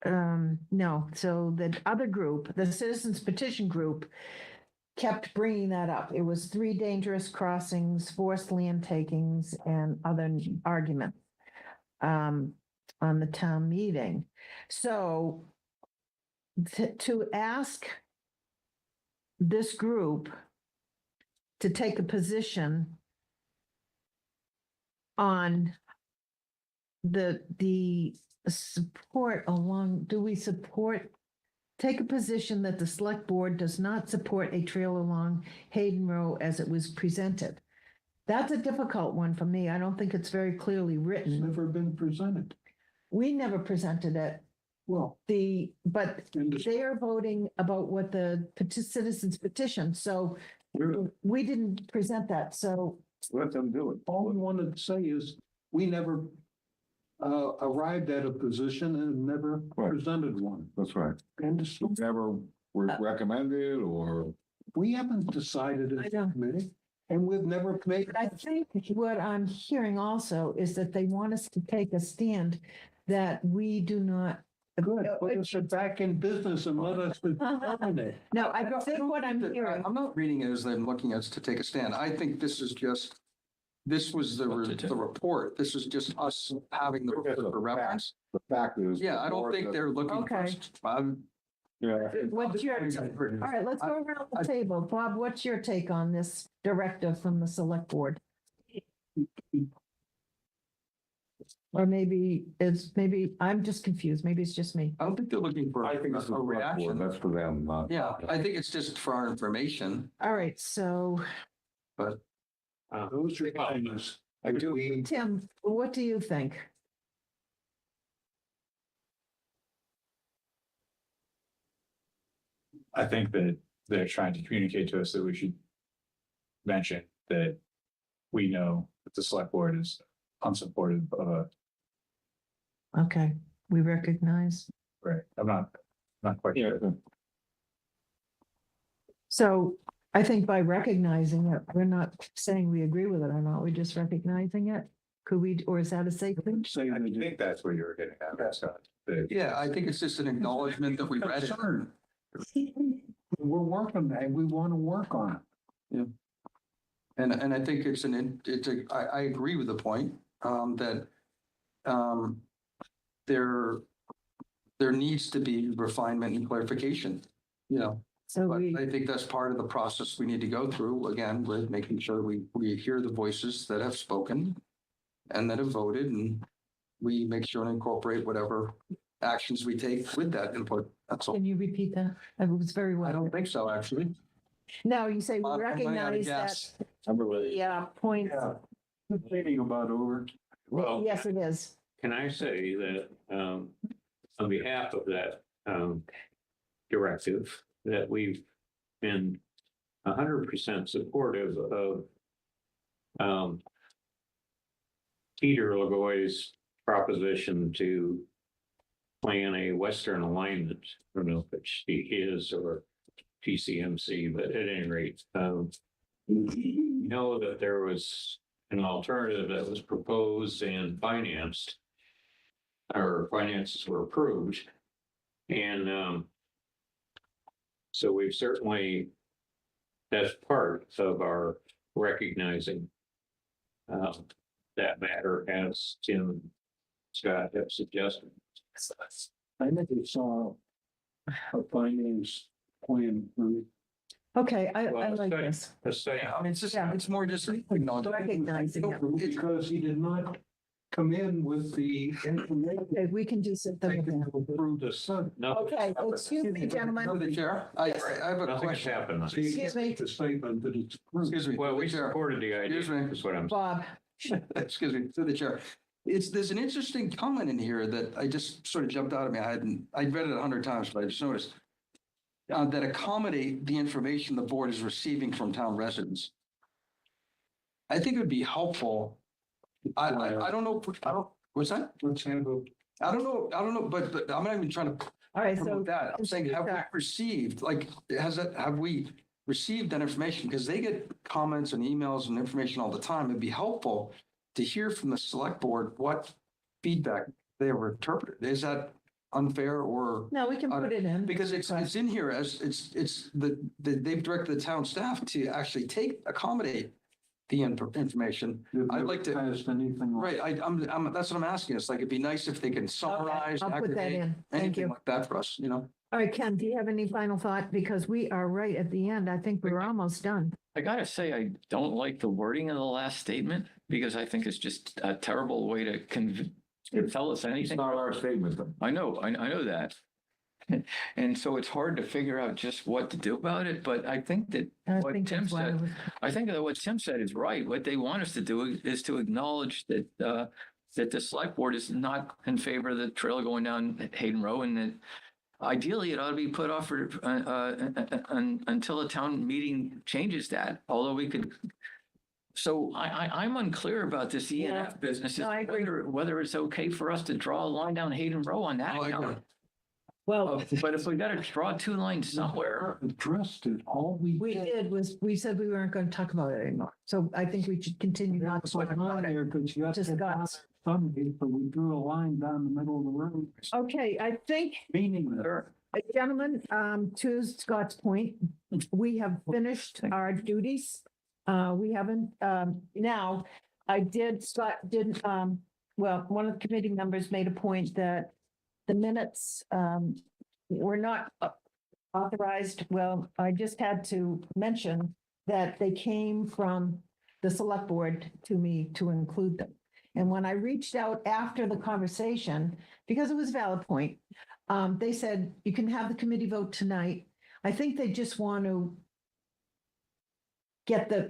no, so the other group, the Citizens Petition Group, kept bringing that up. It was 3 dangerous crossings, forced land takings, and other arguments on the town meeting. So to ask this group to take a position on the support along, do we support, take a position that the select board does not support a trail along Hayden Row as it was presented? That's a difficult one for me. I don't think it's very clearly It's written. never been presented. We never presented it. Well, But and they are voting about what the citizens petition, so we didn't present that, so. Let them do it. all we wanted to say is, we never arrived at a position and never Right. presented one. That's right. And so Never were recommended or. we haven't decided I as know. a committee, and we've never made. I think what I'm hearing also is that they want us to take a stand that we do not. Good, put us back in business and let us determine it. No, I think what I'm that- hearing, I'm not reading it as them looking at us to take a stand. I think this is just, this was the report. This is just us having the report for reference. The fact is. Yeah, I don't think they're looking for us. Yeah. what's your, all right, let's go around the table. Bob, what's your take on this directive from the select board? Or maybe I'm just confused. Maybe it's just me. I don't think they're looking for I think it's a the select board. reaction. That's for them, not. Yeah, I think it's just for our information. All right, so Those are things. I do. We, Tim, what do you think? I think that they're trying to communicate to us that we should mention that we know that the select board is unsupportive of a, Okay, we recognize. right, I'm not quite Yeah. sure. So I think by recognizing it, we're not saying we agree with it or not, we're just recognizing it. Could we, or is that a safe thing? say I that it- think that's what you were getting at, Scott. that- Yeah, I think it's just an acknowledgement that we read it. concern. We're working, and we want to work on it. And I think I agree with the point, that, there needs to be refinement and clarification, you know. So But we, I think that's part of the process we need to go through, again, with making sure we hear the voices that have spoken and that have voted, and we make sure and incorporate whatever actions we take with that input. That's all. can you repeat that? It was very I well. don't think so, actually. No, you say we I'm running out of recognize that, gas. yeah, point, Thinking about over. Well, yes, it is. can I say that, on behalf of that, directive, that we've been 100% supportive of, Peter Lagoy's proposition to plan a Western alignment. I don't know if it should be his or TCMC, but at any rate, we know that there was an alternative that was proposed and financed, or finances were approved. And so we've certainly, that's part of our recognizing that matter, as Tim and Scott have suggested. I never saw a finance plan. Okay, I Well, like sorry. this. Let's say, I mean, it's just, Yeah. it's more just acknowledgement. Recognizing it. Because he did not come in with the information Okay, we can do something with that. to approve the sun. nothing, Okay, excuse me, Through gentlemen. the chair, I have a nothing has question. happened. Excuse me. The statement that it's approved. Excuse me. Well, through we the chair. supported the idea, Excuse me. is what I'm. Bob, Excuse me, through the chair. there's an interesting comment in here that I just sort of jumped out at me. I'd read it 100 times, but I just noticed. That accommodate the information the board is receiving from town residents. I think it would be helpful. I don't know, what's that? Let's handle. I don't know, but I'm not even trying to All right, so promote that. I'm saying, have we received, like, have we received that information? Because they get comments and emails and information all the time. It'd be helpful to hear from the select board what feedback they were interpreted. Is that unfair or? no, we can put it in. Because it's in here as they've directed the town staff to actually accommodate the information. I'd like to, Has anything. right, I'm, that's what I'm asking. It's like, it'd be nice if they can summarize, I'll put that aggregate, in. Thank anything you. like that for us, you know? All right, Ken, do you have any final thought? Because we are right at the end. I think we're almost done. I gotta say, I don't like the wording of the last statement because I think it's just a terrible way to tell us It's anything. not our statement, though. I know that. And so it's hard to figure out just what to do about it, but I think that I what think Tim that's why I said, was- I think that what Tim said is right. What they want us to do is to acknowledge that, that the select board is not in favor of the trail going down Hayden Row and that ideally it ought to be put off for, until a town meeting changes that, although we could. So I'm unclear about this ENF business, No, I agree. whether it's okay for us to draw a line down Hayden Row on that Oh, I agree. account. Well, But if we gotta draw two lines somewhere, Addressed it, all we we did was, we said we weren't going to talk about it anymore. So I think we should continue not to That's talk why I'm about on it. here, because you have to. Discuss. Somebody, so we drew a line down the middle of the road, Okay, I think meaning that. Sure. Gentlemen, to Scott's point, we have finished our duties. We haven't, now, Scott did, well, one of the committee members made a point that the minutes, were not authorized. Well, I just had to mention that they came from the select board to me to include them. And when I reached out after the conversation, because it was a valid point, they said, you can have the committee vote tonight. I think they just want to get the,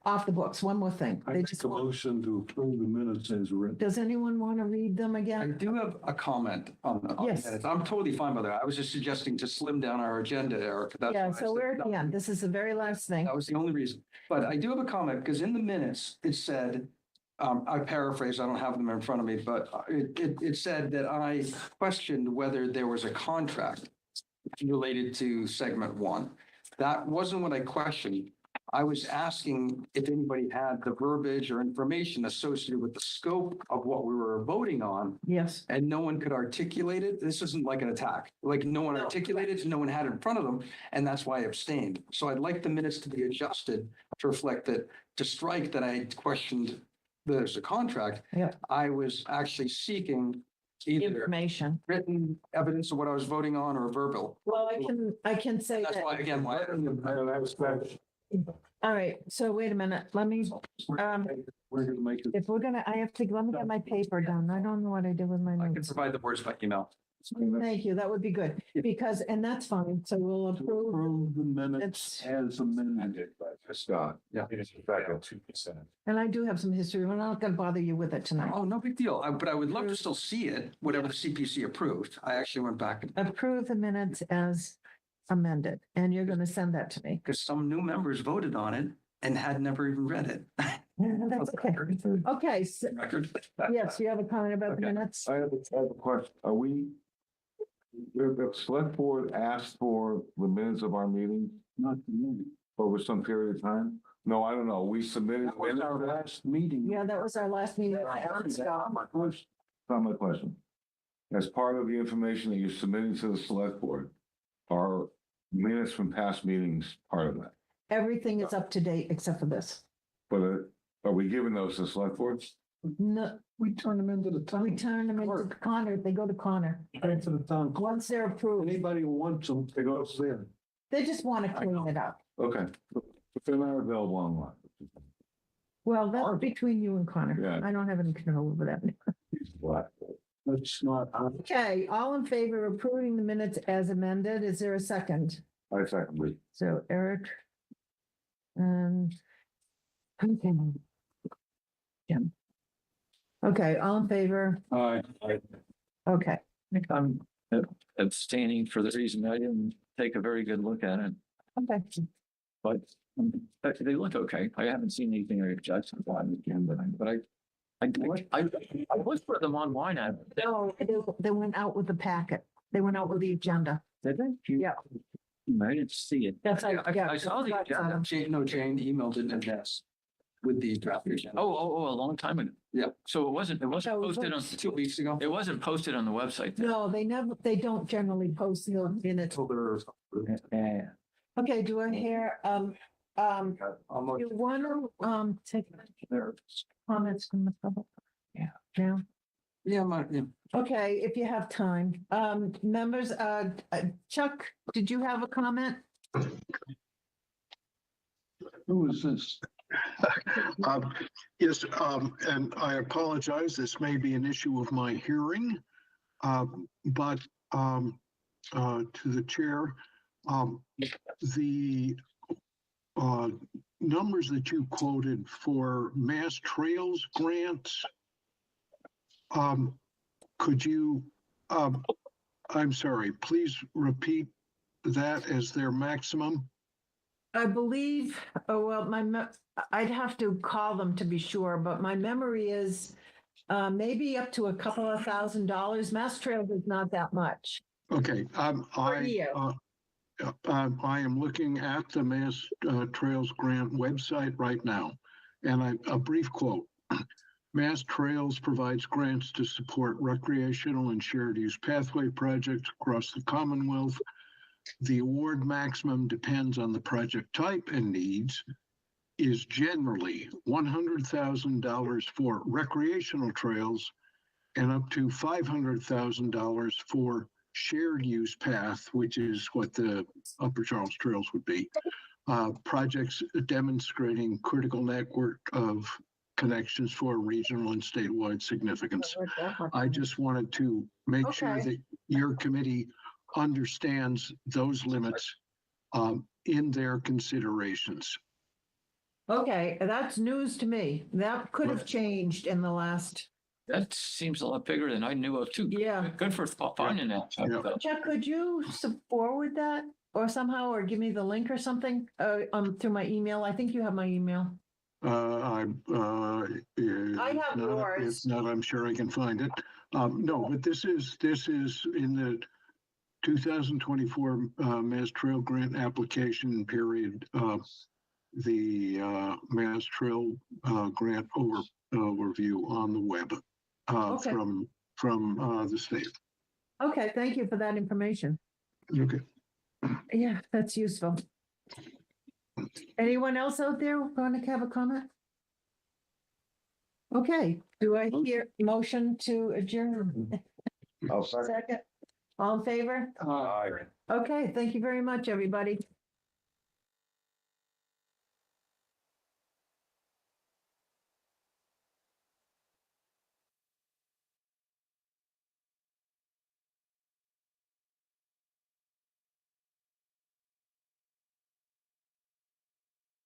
off the books. One more thing. I They make just a want- motion to approve the minutes as written. Does anyone want to read them I again? do have a comment on the Yes. minutes. I'm totally fine with that. I was just suggesting to slim down our agenda, Eric. That's Yeah, why I so said we're at the that. end. This is the very last thing. That was the only reason. But I do have a comment because in the minutes, it said, I paraphrase, I don't have them in front of me, but it said that I questioned whether there was a contract related to segment one. That wasn't what I questioned. I was asking if anybody had the verbiage or information associated with the scope of what we were voting on, Yes. and no one could articulate it. This isn't like an attack. Like, no one articulated, no one had it in front of them, and that's why I abstained. So I'd like the minutes to be adjusted to reflect that, to strike that I questioned there's a contract. Yeah. I was actually seeking either Information. written evidence of what I was voting on or verbal. Well, I can say That's that. why, again, why. All right, so wait a minute. Let me, We're gonna make it. if we're gonna, let me get my paper done. I don't know what I did with my I can notes. provide the words by email. Thank you. That would be good. Because, and that's fine. So we'll To approve. approve the minutes as amended. Scott. Yeah. It's back at 2%. And I do have some history. We're not gonna bother you with it tonight. Oh, no big deal. But I would love to still see it, whatever the CPC approved. I actually went back and Approve the minutes as amended, and you're gonna send that to me. because some new members voted on it and had never even read it. That's okay. Okay, so, Record. yes, you have a comment about the Okay. minutes? I have a question. Are we, the select board asked for the minutes of our meeting Not the minute. over some period of time? No, I don't know. We submitted. That was our last meeting. Yeah, that was our last meeting. I asked Scott. That's not my question. As part of the information that you're submitting to the select board, are minutes from past meetings part of that? Everything is up to date except for this. But are we giving those to select boards? No, We turn them into the town. we turn them into Connor. They go to Connor. Turn to the town. clerk. Once they're approved, Anybody who wants them, they go there. they just want to clean it up. Okay, but they're not available online. Well, that's between you and Connor. Yeah. I don't have any control over that. That's not. Okay, all in favor of approving the minutes as amended? Is there a second? I second it. So Eric. Okay. Jim. Okay, all in favor? Aye. Okay, I think I'm abstaining for the reason I didn't take a very good look at it, okay. but they look okay. I haven't seen anything I object on again, I looked for them online. No, they went out with the packet. They went out with the agenda. Did they? Yeah. I didn't see it. That's like, yeah. I saw the that's, agenda. Jane emailed it in this with the draft agenda. Oh, a long time ago. Yeah. So it wasn't No, it was posted on, 2 weeks ago. it wasn't posted on the website. then? No, they don't generally post the minutes. Yeah. Okay, do I hear, you want to, take There. comments from the public? Yeah. Now? Yeah, Okay, if you have time. Members, Chuck, did you have a comment? Who is this? Yes, and I apologize, this may be an issue of my hearing, but to the chair, the numbers that you quoted for Mass Trails grants, could you, I'm sorry, please repeat that as their maximum? I believe, I'd have to call them to be sure, but my memory is maybe up to a couple of $1,000. Mass Trails is not that much. Okay, you. I am looking at the Mass Trails Grant website right now, and a brief quote. Mass Trails provides grants to support recreational and shared use pathway projects across the Commonwealth. The award maximum depends on the project type and needs, is generally $100,000 for recreational trails and up to $500,000 for shared use path, which is what the Upper Charles Trails would be. Projects demonstrating critical network of connections for regional and statewide significance. I just wanted to make sure Okay. that your committee understands those limits in their considerations. Okay, that's news to me. That could have changed in the last. That seems a lot bigger than I knew of too. Yeah. Good for finding that. Yeah. Chuck, could you forward that or somehow, or give me the link or something, through my email? I think you have my email. Have yours. If not, I'm sure I can find it. No, but this is in the 2024 Mass Trail Grant application period. The Mass Trail Grant overview on the web Okay. from the state. Okay, thank you for that information. Okay. Yeah, that's useful. Anyone else out there going to have a comment? Okay, do I hear motion to adjourn? I'll second. Second, all in favor? Aye. Okay, thank you very much, everybody.